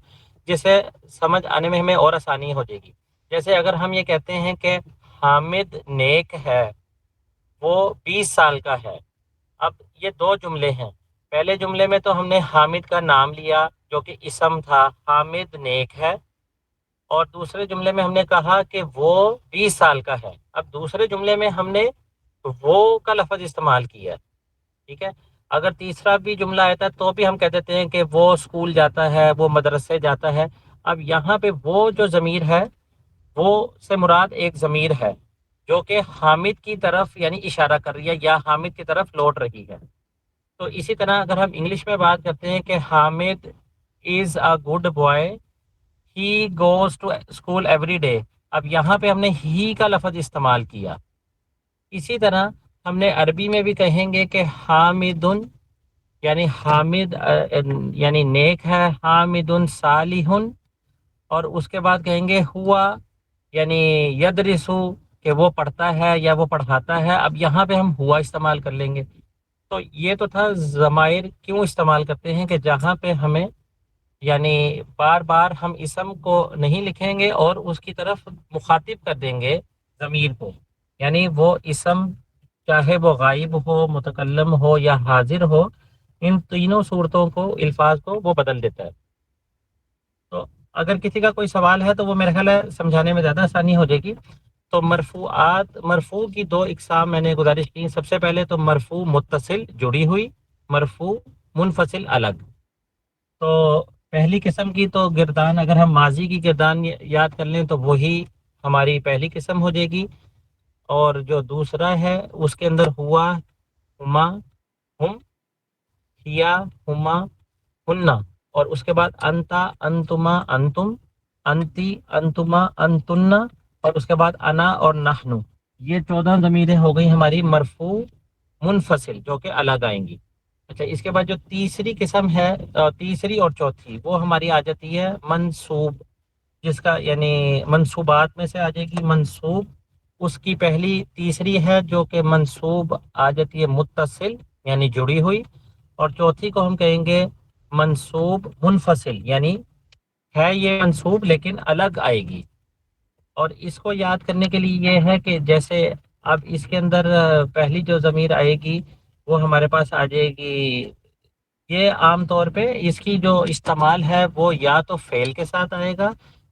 جس سے سمجھ آنے میں ہمیں اور آسانی ہو جائے گی. جیسے اگر ہم یہ کہتے ہیں کہ حامد نیک ہے، وہ 20 سال کا ہے. اب یہ 2 جملے ہیں. پہلے جملے میں تو ہم نے حامد کا نام لیا جو کہ اسم تھا، حامد نیک ہے، اور دوسرے جملے میں ہم نے کہا کہ وہ 20 سال کا ہے. اب دوسرے جملے میں ہم نے وہ کا لفظ استعمال کیا. ٹھیک ہے، اگر تیسرا بھی جملہ آتا ہے تو بھی ہم کہہ دیتے ہیں کہ وہ اسکول جاتا ہے، وہ مدرسے جاتا ہے. اب یہاں پہ وہ جو ضمیر ہے وہ سے مراد ایک ضمیر ہے جو کہ حامد کی طرف یعنی اشارہ کر رہی ہے یا حامد کی طرف لوٹ رہی ہے. تو اسی طرح اگر ہم انگلش میں بات کرتے ہیں کہ Hamid is a good boy, he goes to school every day. اب یہاں پہ ہم نے ہی کا لفظ استعمال کیا. اسی طرح ہم نے عربی میں بھی کہیں گے کہ حامدن، یعنی حامد یعنی نیک ہے، حامدن صالحن، اور اس کے بعد کہیں گے ہوا یعنی یدرسو کہ وہ پڑھتا ہے یا وہ پڑھاتا ہے، اب یہاں پہ ہم ہوا استعمال کر لیں گے. تو یہ تو تھا ضمائر کیوں استعمال کرتے ہیں، کہ جہاں پہ ہمیں یعنی بار بار ہم اسم کو نہیں لکھیں گے اور اس کی طرف مخاطب کر دیں گے ضمیر کو، یعنی وہ اسم چاہے وہ غائب ہو، متکلم ہو یا حاضر ہو، ان تینوں صورتوں کو، الفاظ کو وہ بدل دیتا ہے. تو اگر کسی کا کوئی سوال ہے تو وہ میرا خیال ہے سمجھانے میں زیادہ آسانی ہو جائے گی. تو مرفوع کی دو اقسام میں نے گزارش کی. سب سے پہلے تو مرفوع متصل جڑی ہوئی، مرفوع منفصل الگ. تو پہلی قسم کی تو گردان اگر ہم ماضی کی گردان یاد کر لیں تو وہی ہماری پہلی قسم ہو جائے گی. اور جو دوسرا ہے اس کے اندر ہوا، ہما، ہم، ہیا، ہما، ہننا، اور اس کے بعد انتا، انتما، انتم، انتی، انتما، انتننا، اور اس کے بعد انا اور نحنو. یہ 14 ضمیریں ہو گئی ہماری مرفوع منفصل جو کہ الگ آئیں گی. اچھا، اس کے بعد جو تیسری قسم ہے، تیسری اور چوتھی، وہ ہماری آ جاتی ہے منصوب، جس کا یعنی منصوبات میں سے آ جائے گی منصوب. اس کی پہلی تیسری ہے جو کہ منصوب آ جاتی ہے متصل یعنی جڑی ہوئی، اور چوتھی کو ہم کہیں گے منصوب منفصل، یعنی ہے یہ منصوب لیکن الگ آئے گی. اور اس کو یاد کرنے کے لیے یہ ہے کہ جیسے اب اس کے اندر پہلی جو ضمیر آئے گی وہ ہمارے پاس آ جائے گی. یہ عام طور پہ اس کی جو استعمال ہے وہ یا تو فعل کے ساتھ آئے گا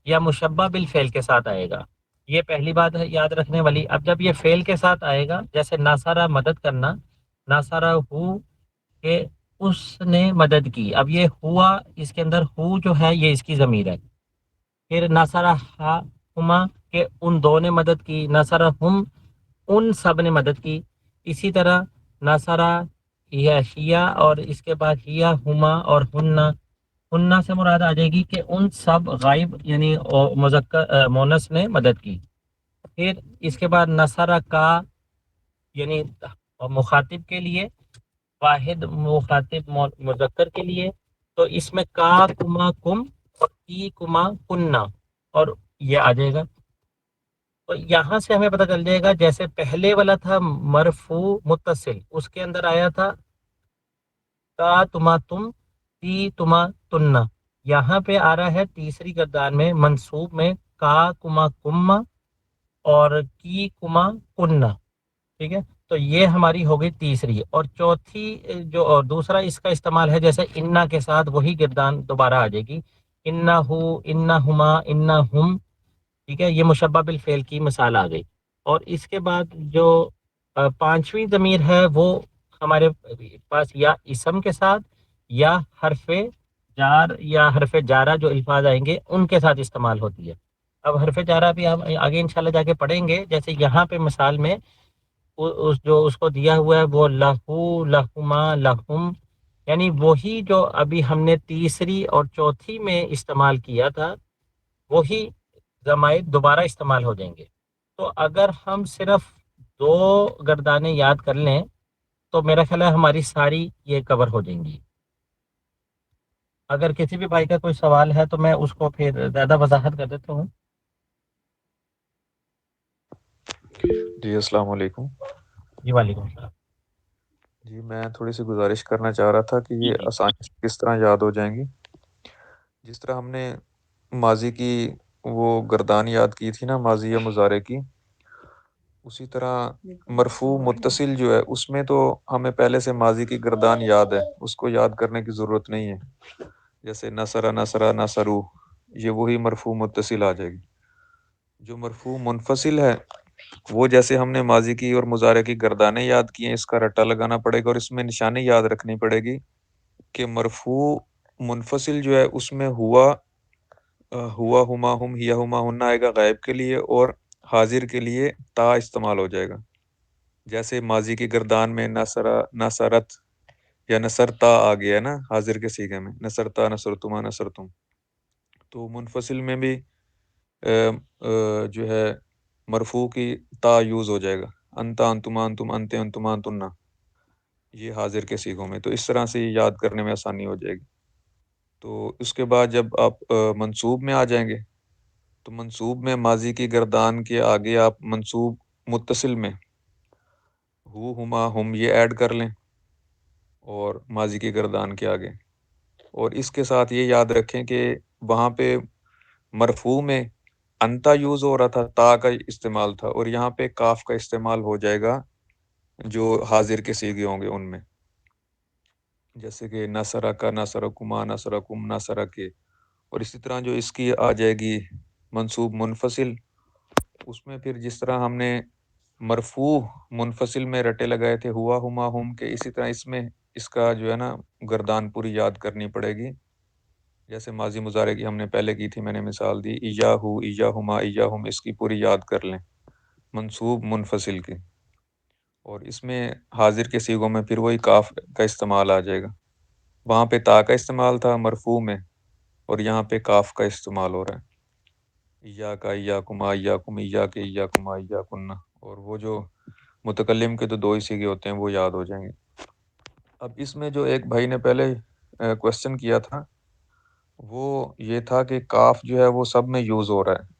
یا مشبہ بالفعل کے ساتھ آئے گا. یہ پہلی بات ہے یاد رکھنے والی. اب جب یہ فعل کے ساتھ آئے گا، جیسے ناصرہ مدد کرنا، ناصرہ ہو کہ اس نے مدد کی، اب یہ ہوا اس کے اندر ہو جو ہے یہ اس کی ضمیر ہے. پھر ناصرہ ہما کہ ان دو نے مدد کی، ناصرہ ہم ان سب نے مدد کی. اسی طرح ناصرہ ہیا اور اس کے بعد ہیا، ہما اور ہننا. ہننا سے مراد آ جائے گی کہ ان سب غائب یعنی مذکر مونس نے مدد کی. پھر اس کے بعد نصرہ کا یعنی مخاطب کے لیے، واحد مخاطب مذکر کے لیے، تو اس میں کا کما کم اور کی کما کننا اور یہ آ جائے گا. تو یہاں سے ہمیں پتہ چل جائے گا جیسے پہلے والا تھا مرفوع متصل، اس کے اندر آیا تھا کا تما تم، تی تما تننا. یہاں پہ آ رہا ہے تیسری گردان میں منصوب میں کا کما کما اور کی کما کننا. ٹھیک ہے، تو یہ ہماری ہو گئی تیسری. اور چوتھی جو اور دوسرا اس کا استعمال ہے جیسے انا کے ساتھ وہی گردان دوبارہ آ جائے گی، انا ہو، انا ہما، انا ہم. ٹھیک ہے، یہ مشبہ بالفعل کی مثال آ گئی. اور اس کے بعد جو پانچویں ضمیر ہے وہ ہمارے پاس یا اسم کے ساتھ یا حرف جار یا حرف جارہ جو الفاظ آئیں گے ان کے ساتھ استعمال ہوتی ہے. اب حرف جارہ بھی ہم آگے انشاءاللہ جا کے پڑھیں گے. جیسے یہاں پہ مثال میں اس کو دیا ہوا ہے وہ لہو، لہما، لہم، یعنی وہی جو ابھی ہم نے تیسری اور چوتھی میں استعمال کیا تھا وہی ضمائر دوبارہ استعمال ہو جائیں گے. تو اگر ہم صرف 2 گردانیں یاد کر لیں تو میرا خیال ہے ہماری ساری یہ کور ہو جائیں گی. اگر کسی بھی بھائی کا کوئی سوال ہے تو میں اس کو پھر زیادہ وضاحت کر دیتا ہوں. جی السلام علیکم. جی وعلیکم السلام. جی میں تھوڑی سی گزارش کرنا چاہ رہا تھا کہ جی یہ جی آسانی سے کس طرح یاد ہو جائیں گی. جس طرح ہم نے ماضی کی وہ گردان یاد کی تھی نا، ماضی یا مضارع کی، اسی طرح مرفوع متصل جو ہے اس میں تو ہمیں پہلے سے ماضی کی گردان یاد ہے، اس کو یاد کرنے کی ضرورت نہیں ہے. جیسے نصرہ، نصرہ، نصرو، یہ وہی مرفوع متصل آ جائے گی. جو مرفوع منفصل ہے وہ جیسے ہم نے ماضی کی اور مضارع کی گردانیں یاد کی ہیں، اس کا رٹا لگانا پڑے گا اور اس میں نشانی یاد رکھنی پڑے گی کہ مرفوع منفصل جو ہے اس میں ہوا، ہما، ہم، ہیا، ہما، ہننا آئے گا غائب کے لیے، اور حاضر کے لیے تا استعمال ہو جائے گا. جیسے ماضی کی گردان میں نصرہ، نصرت یا نصرتا آ گیا نا حاضر کے صیغے میں، نصرتا، نصرتما، نصرتم. تو منفصل میں بھی جو ہے مرفوع کی تا یوز ہو جائے گا، انتا، انتما، انتم، انتے، انتما، انتنا، یہ حاضر کے صیغوں میں. تو اس طرح سے یاد کرنے میں آسانی ہو جائے گی. تو اس کے بعد جب آپ منصوب میں آ جائیں گے تو منصوب میں ماضی کی گردان کے آگے آپ منصوب متصل میں ہو ہما ہم یہ ایڈ کر لیں اور ماضی کی گردان کے آگے، اور اس کے ساتھ یہ یاد رکھیں کہ وہاں پہ مرفوع میں انتا یوز ہو رہا تھا، تا کا استعمال تھا، اور یہاں پہ کاف کا استعمال ہو جائے گا جو حاضر کے صیغے ہوں گے ان میں، جیسے کہ نصرہ کا، نصرکما، نصرکم، نصرہ کے، اور اسی طرح جو اس کی آ جائے گی منصوب منفصل، اس میں پھر جس طرح ہم نے مرفوع منفصل میں رٹے لگائے تھے ہوا ہما ہم کے، اسی طرح اس میں اس کا جو ہے نا گردان پوری یاد کرنی پڑے گی، جیسے ماضی مضارع کی ہم نے پہلے کی تھی، میں نے مثال دی ایاہو، ایاہما، ایاہم، اس کی پوری یاد کر لیں منصوب منفصل کی، اور اس میں حاضر کے صیغوں میں پھر وہی کاف کا استعمال آ جائے گا، وہاں پہ تا کا استعمال تھا مرفوع میں، اور یہاں پہ کاف کا استعمال ہو رہا ہے، ایاک، ایاکما، ایاکم، ایاک، ایاکما، ایاکن، اور وہ جو متکلم کے تو دو ہی صیغے ہوتے ہیں وہ یاد ہو جائیں گے۔ اب اس میں جو ایک بھائی نے پہلے کوشچن کیا تھا وہ یہ تھا کہ کاف جو ہے وہ سب میں یوز ہو رہا ہے،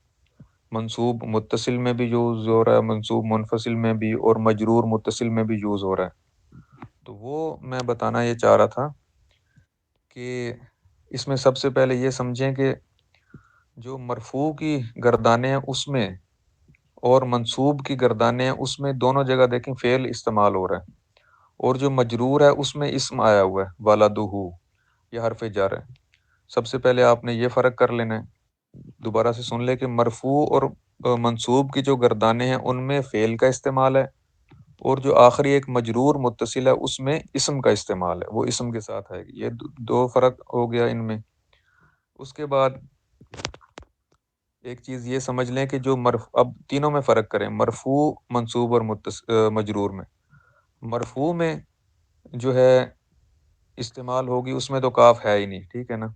منصوب متصل میں بھی یوز ہو رہا ہے، منصوب منفصل میں بھی، اور مجرور متصل میں بھی یوز ہو رہا ہے، تو وہ میں بتانا یہ چاہ رہا تھا کہ اس میں سب سے پہلے یہ سمجھیں کہ جو مرفوع کی گردانیں ہیں اس میں اور منصوب کی گردانیں ہیں اس میں دونوں جگہ دیکھیں فعل استعمال ہو رہا ہے، اور جو مجرور ہے اس میں اسم آیا ہوا ہے والدہ، یہ حرف جر ہے۔ سب سے پہلے آپ نے یہ فرق کر لینا ہے، دوبارہ سے سن لے کہ مرفوع اور منصوب کی جو گردانیں ہیں ان میں فعل کا استعمال ہے، اور جو آخری ایک مجرور متصل ہے اس میں اسم کا استعمال ہے، وہ اسم کے ساتھ آئے گی، یہ دو فرق ہو گیا ان میں۔ اس کے بعد ایک چیز یہ سمجھ لیں کہ جو اب تینوں میں فرق کریں، مرفوع، منصوب اور مجرور میں، مرفوع میں جو ہے استعمال ہوگی اس میں تو کاف ہے ہی نہیں، ٹھیک ہے نا،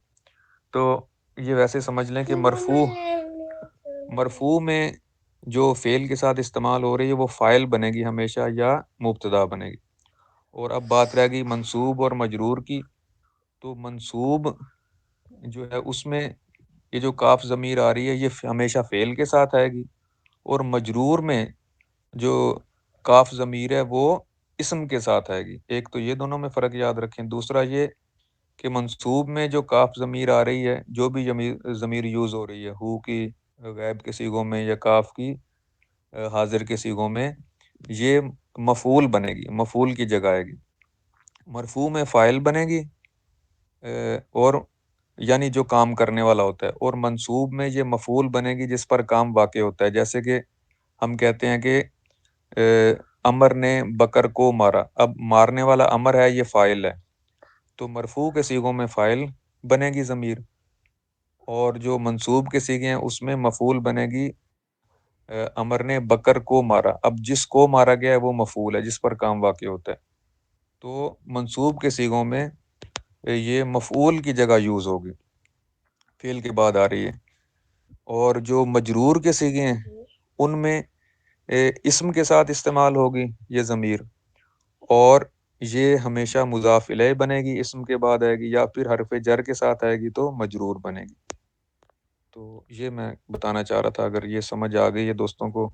تو یہ ویسے سمجھ لیں کہ مرفوع میں جو فعل کے ساتھ استعمال ہو رہی ہے وہ فاعل بنے گی ہمیشہ یا مبتدا بنے گی، اور اب بات رہ گئی منصوب اور مجرور کی، تو منصوب جو ہے اس میں یہ جو کاف ضمیر آ رہی ہے یہ ہمیشہ فعل کے ساتھ آئے گی، اور مجرور میں جو کاف ضمیر ہے وہ اسم کے ساتھ آئے گی، ایک تو یہ دونوں میں فرق یاد رکھیں، دوسرا یہ کہ منصوب میں جو کاف ضمیر آ رہی ہے، جو بھی ضمیر یوز ہو رہی ہے، ہو کی غائب کے صیغوں میں یا کاف کی حاضر کے صیغوں میں، یہ مفعول بنے گی، مفعول کی جگہ آئے گی، مرفوع میں فاعل بنے گی اور یعنی جو کام کرنے والا ہوتا ہے، اور منصوب میں یہ مفعول بنے گی جس پر کام واقع ہوتا ہے، جیسے کہ ہم کہتے ہیں کہ امر نے بکر کو مارا، اب مارنے والا امر ہے، یہ فاعل ہے، تو مرفوع کے صیغوں میں فاعل بنے گی ضمیر، اور جو منصوب کے صیغے ہیں اس میں مفعول بنے گی امر نے بکر کو مارا، اب جس کو مارا گیا ہے وہ مفعول ہے جس پر کام واقع ہوتا ہے، تو منصوب کے صیغوں میں یہ مفعول کی جگہ یوز ہوگی، فعل کے بعد آ رہی ہے، اور جو مجرور کے صیغے ہیں ان میں اسم کے ساتھ استعمال ہوگی یہ ضمیر، اور یہ ہمیشہ مضاف الیہ بنے گی، اسم کے بعد آئے گی، یا پھر حرف جر کے ساتھ آئے گی تو مجرور بنے گی۔ تو یہ میں بتانا چاہ رہا تھا، اگر یہ سمجھ آ گئی ہے دوستوں کو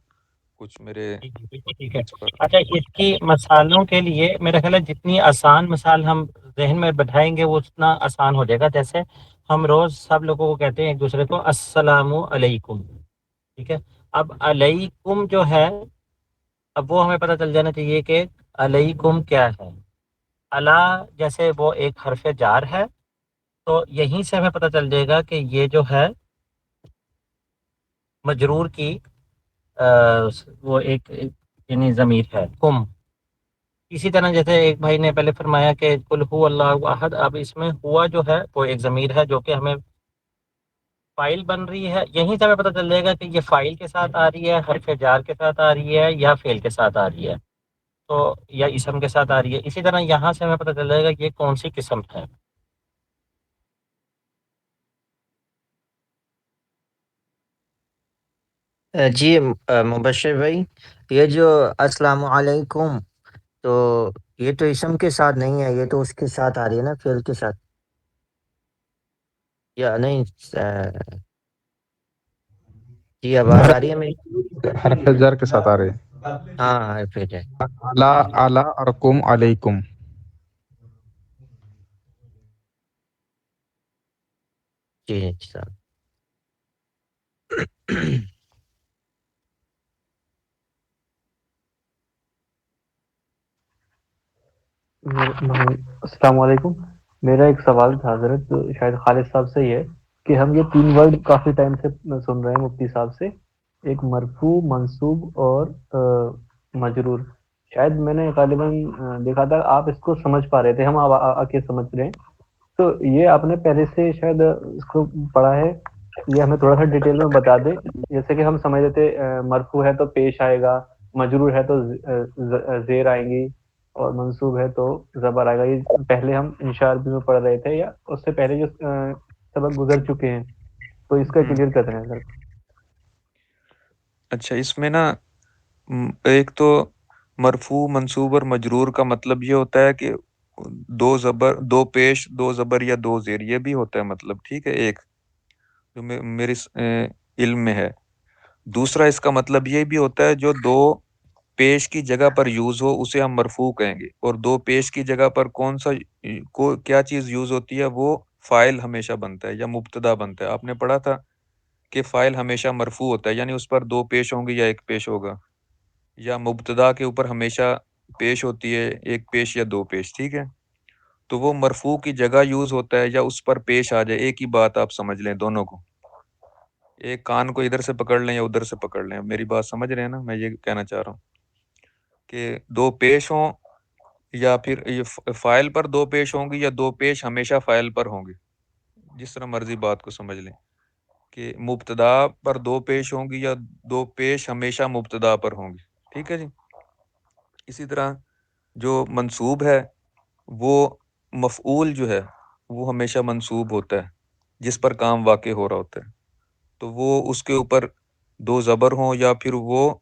کچھ میرے بالکل ٹھیک ہے۔ اچھا، اس کی مثالوں کے لیے میرا خیال ہے جتنی آسان مثال ہم ذہن میں بٹھائیں گے وہ اتنا آسان ہو جائے گا، جیسے ہم روز سب لوگوں کو کہتے ہیں ایک دوسرے کو السلام علیکم، ٹھیک ہے، اب علیکم جو ہے اب وہ ہمیں پتہ چل جانا چاہیے کہ علیکم کیا ہے، علا جیسے وہ ایک حرف جار ہے، تو یہیں سے ہمیں پتہ چل جائے گا کہ یہ جو ہے مجرور کی وہ ایک یعنی ضمیر ہے، کم۔ اسی طرح جیسے ایک بھائی نے پہلے فرمایا کہ قل هو اللہ احد، اب اس میں ہوا جو ہے وہ ایک ضمیر ہے جو کہ ہمیں فائل بن رہی ہے، یہیں سے ہمیں پتہ چل جائے گا کہ یہ فائل کے ساتھ آ رہی ہے، حرف جار کے ساتھ آ رہی ہے، یا فعل کے ساتھ آ رہی ہے، تو یا اسم کے ساتھ آ رہی ہے، اسی طرح یہاں سے ہمیں پتہ چل جائے گا کہ یہ کون سی قسم ہے۔ جی مبشر بھائی، یہ جو السلام علیکم، تو یہ تو اسم کے ساتھ نہیں ہے، یہ تو اس کے ساتھ آ رہی ہے نا، فعل کے ساتھ، یا نہیں؟ جی آواز آ رہی ہے میری؟ حرف جر کے ساتھ آ رہے ہیں. ہاں حرف جر. الا الا ارکم علیکم. جی صاحب. السلام علیکم. میرا ایک سوال تھا حضرت، شاید خالد صاحب سے ہی ہے، کہ ہم یہ 3 ورڈ کافی ٹائم سے سن رہے ہیں مفتی صاحب سے، ایک مرفوع، منصوب اور مجرور. شاید میں نے غالباً دیکھا تھا آپ اس کو سمجھ پا رہے تھے، ہم آ کے سمجھ رہے ہیں. تو یہ آپ نے پہلے سے شاید اس کو پڑھا ہے، یہ ہمیں تھوڑا سا ڈیٹیل میں بتا دیں. جیسے کہ ہم سمجھ رہے تھے مرفوع ہے تو پیش آئے گا، مجرور ہے تو زیر آئیں گی، اور منصوب ہے تو زبر آئے گا. یہ پہلے ہم انشاء عربی میں پڑھ رہے تھے، یا اس سے پہلے جو سبق گزر چکے ہیں، تو اس کا کلیئر کر رہے ہیں سر. اچھا، اس میں نا ایک تو مرفوع، منصوب اور مجرور کا مطلب یہ ہوتا ہے کہ 2 زبر، 2 پیش، 2 زبر یا 2 زیر، یہ بھی ہوتا ہے مطلب. ٹھیک ہے، ایک جو میرے علم میں ہے. دوسرا اس کا مطلب یہ بھی ہوتا ہے جو 2 پیش کی جگہ پر یوز ہو اسے ہم مرفوع کہیں گے. اور 2 پیش کی جگہ پر کون سا کیا چیز یوز ہوتی ہے، وہ فاعل ہمیشہ بنتا ہے یا مبتدا بنتا ہے. آپ نے پڑھا تھا کہ فاعل ہمیشہ مرفوع ہوتا ہے، یعنی اس پر 2 پیش ہوں گے یا 1 پیش ہوگا، یا مبتدا کے اوپر ہمیشہ پیش ہوتی ہے 1 پیش یا 2 پیش. ٹھیک ہے، تو وہ مرفوع کی جگہ یوز ہوتا ہے یا اس پر پیش آ جائے. ایک ہی بات آپ سمجھ لیں دونوں کو، ایک کان کو ادھر سے پکڑ لیں یا ادھر سے پکڑ لیں. میری بات سمجھ رہے ہیں نا؟ میں یہ کہنا چاہ رہا ہوں کہ 2 پیش ہوں، یا پھر یہ فاعل پر 2 پیش ہوں گی، یا 2 پیش ہمیشہ فاعل پر ہوں گے. جس طرح مرضی بات کو سمجھ لیں کہ مبتدا پر 2 پیش ہوں گی یا 2 پیش ہمیشہ مبتدا پر ہوں گی. ٹھیک ہے جی. اسی طرح جو منصوب ہے، وہ مفعول جو ہے وہ ہمیشہ منصوب ہوتا ہے جس پر کام واقع ہو رہا ہوتا ہے. تو وہ اس کے اوپر 2 زبر ہوں، یا پھر وہ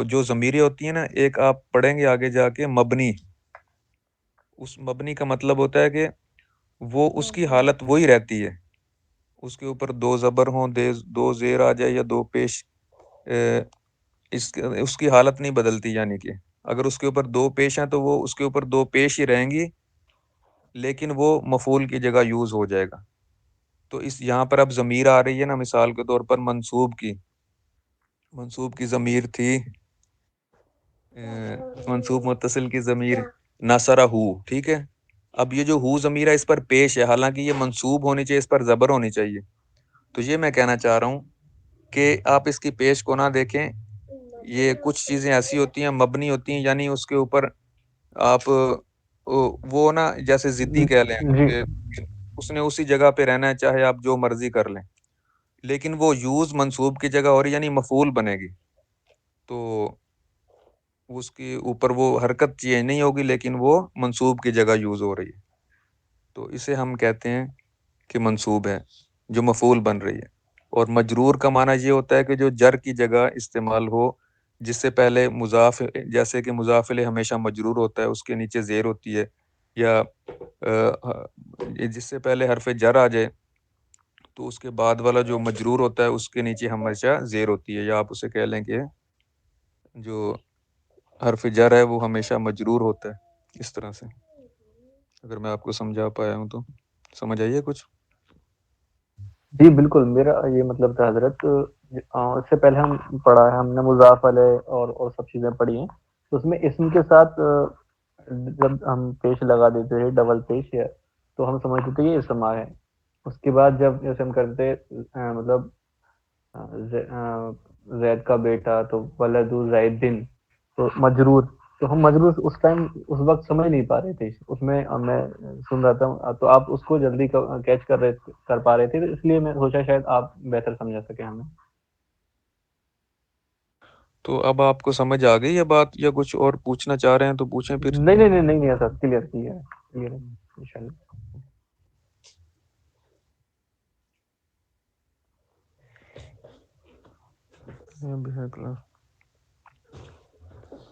جو ضمیریں ہوتی ہیں نا، ایک آپ پڑھیں گے آگے جا کے مبنی. اس مبنی کا مطلب ہوتا ہے کہ وہ اس کی حالت وہی رہتی ہے، اس کے اوپر 2 زبر ہوں، 2 زیر آ جائے یا 2 پیش، اس کی حالت نہیں بدلتی. یعنی کہ اگر اس کے اوپر 2 پیش ہیں تو وہ اس کے اوپر 2 پیش ہی رہیں گی، لیکن وہ مفعول کی جگہ یوز ہو جائے گا. تو یہاں پر اب ضمیر آ رہی ہے نا، مثال کے طور پر منصوب کی ضمیر تھی، منصوب متصل کی ضمیر نصرہ ہو. ٹھیک ہے، اب یہ جو ہو ضمیر ہے اس پر پیش ہے، حالانکہ یہ منصوب ہونی چاہیے، اس پر زبر ہونی چاہیے. تو یہ میں کہنا چاہ رہا ہوں کہ آپ اس کی پیش کو نہ دیکھیں. یہ کچھ چیزیں ایسی ہوتی ہیں مبنی ہوتی ہیں، یعنی اس کے اوپر آپ وہ نا جیسے ضدی کہہ لیں جی کہ اس نے اسی جگہ پہ رہنا ہے، چاہے آپ جو مرضی کر لیں، لیکن وہ یوز منصوب کی جگہ ہو رہی، یعنی مفعول بنے گی. تو اس کے اوپر وہ حرکت چینج نہیں ہوگی، لیکن وہ منصوب کی جگہ یوز ہو رہی ہے. تو اسے ہم کہتے ہیں کہ منصوب ہے، جو مفعول بن رہی ہے. اور مجرور کا معنی یہ ہوتا ہے کہ جو جر کی جگہ استعمال ہو، جس سے پہلے مضاف، جیسے کہ مضاف الیہ ہمیشہ مجرور ہوتا ہے، اس کے نیچے زیر ہوتی ہے، یا جس سے پہلے حرف جر آ جائے تو اس کے بعد والا جو مجرور ہوتا ہے اس کے نیچے ہمیشہ زیر ہوتی ہے. یا آپ اسے کہہ لیں کہ جو حرف جر ہے وہ ہمیشہ مجرور ہوتا ہے. اس طرح سے اگر میں آپ کو سمجھا پایا ہوں تو سمجھ آئیے کچھ. جی بالکل، میرا یہ مطلب تھا حضرت. اس سے پہلے ہم پڑھا ہے، ہم نے مضاف علیہ اور سب چیزیں پڑھی ہیں، تو اس میں اسم کے ساتھ جب ہم پیش لگا دیتے تھے، ڈبل پیش ہے، تو ہم سمجھتے تھے یہ اسم ہے. اس کے بعد جب جیسے ہم کرتے مطلب زید کا بیٹا تو ولد زید دن، تو مجرور، تو ہم مجرور اس ٹائم اس وقت سمجھ نہیں پا رہے تھے. اس میں میں سن رہا تھا تو آپ اس کو جلدی کیچ کر پا رہے تھے، تو اس لیے میں سوچا شاید آپ بہتر سمجھا سکیں ہمیں. تو اب آپ کو سمجھ آ گئی یہ بات، یا کچھ اور پوچھنا چاہ رہے ہیں تو پوچھیں پھر. نہیں ایسا کلیئر ہے انشاءاللہ.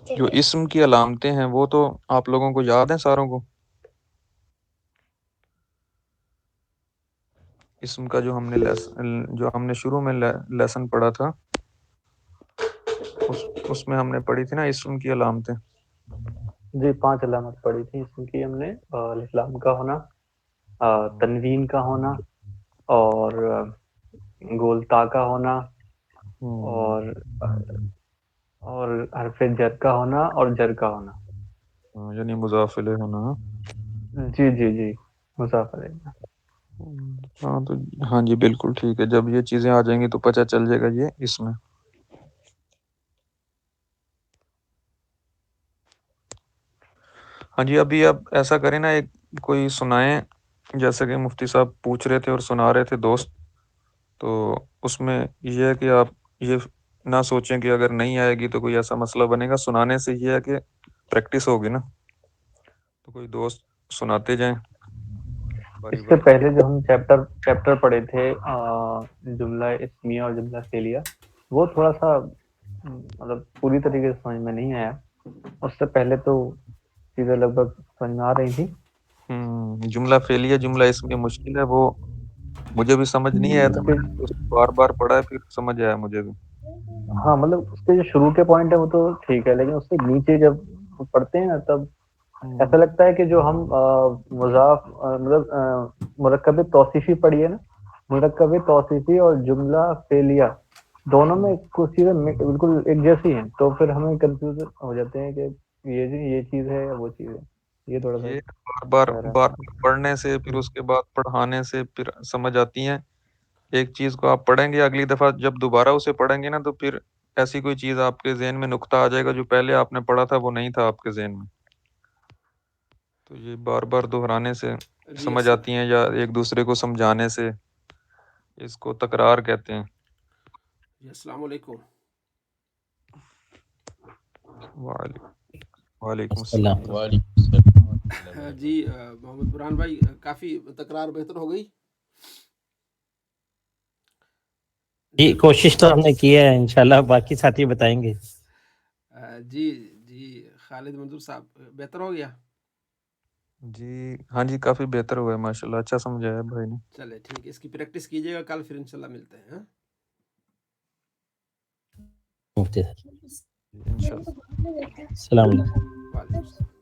جو اسم کی علامتیں ہیں وہ تو آپ لوگوں کو یاد ہیں ساروں کو؟ اسم کا جو ہم نے شروع میں لیسن پڑھا تھا، اس میں ہم نے پڑھی تھی نا اسم کی علامتیں. جی 5 علامت پڑھی تھی اسم کی ہم نے. الف لام کا ہونا، تنوین کا ہونا، اور گول تا کا ہونا، اور حرف جر کا ہونا اور جر کا ہونا. یعنی مضاف الیہ ہونا. جی جی جی مضاف الیہ. ہاں تو ہاں جی بالکل ٹھیک ہے. جب یہ چیزیں آ جائیں گی تو پتہ چل جائے گا یہ اس میں. ہاں جی ابھی آپ ایسا کریں نا، ایک کوئی سنائیں، جیسے کہ مفتی صاحب پوچھ رہے تھے اور سنا رہے تھے دوست. تو اس میں یہ ہے کہ آپ یہ نہ سوچیں کہ اگر نہیں آئے گی تو کوئی ایسا مسئلہ بنے گا. سنانے سے یہ ہے کہ پریکٹس ہوگی نا. تو کوئی دوست سناتے جائیں باری اس سے باری. پہلے جو ہم چیپٹر پڑھے تھے جملہ اسمیہ اور جملہ فعلیہ، وہ تھوڑا سا مطلب پوری طریقے سے سمجھ میں نہیں آیا. اس سے پہلے تو چیزیں لگ بھگ سمجھ میں آ رہی تھی. جملہ فعلیہ جملہ اسمیہ مشکل ہے، وہ مجھے بھی سمجھ نہیں آیا تھا. میں نے اس کو بار بار پڑھا ہے پھر سمجھ آیا مجھے بھی. ہاں مطلب اس کے جو شروع کے پوائنٹ ہے وہ تو ٹھیک ہے، لیکن اس سے نیچے جب پڑھتے ہیں نا تب ایسا لگتا ہے کہ جو ہم مضاف مطلب مرکب توصیفی پڑھی ہے نا، مرکب توصیفی اور جملہ فعلیہ دونوں میں کچھ چیزیں بالکل ایک جیسی ہیں، تو پھر ہمیں کنفیوز ہو جاتے ہیں کہ یہ چیز ہے یا وہ چیز ہے. یہ تھوڑا سا یہ بار بار پڑھنے سے پھر اس کے بعد پڑھانے سے پھر سمجھ آتی ہیں. ایک چیز کو آپ پڑھیں گے، اگلی دفعہ جب دوبارہ اسے پڑھیں گے نا تو پھر ایسی کوئی چیز آپ کے ذہن میں نقطہ آ جائے گا جو پہلے آپ نے پڑھا تھا وہ نہیں تھا آپ کے ذہن میں. تو یہ بار بار دہرانے سے سمجھ آتی ہیں، یا ایک دوسرے کو سمجھانے سے. اس کو تکرار کہتے ہیں. جی السلام علیکم. وعلیکم السلام. جی محمد برہان بھائی، کافی تکرار بہتر ہو گئی. جی کوشش تو ہم نے کی ہے، انشاءاللہ باقی ساتھی بتائیں گے. جی جی خالد منظور صاحب بہتر ہو گیا. جی ہاں جی کافی بہتر ہوا ہے ماشاءاللہ. اچھا سمجھایا بھائی نے. چلے ٹھیک ہے، اس کی پریکٹس کیجیے گا، کل پھر انشاءاللہ ملتے ہیں. مفتی انشاءاللہ. السلام علیکم. وعلیکم السلام.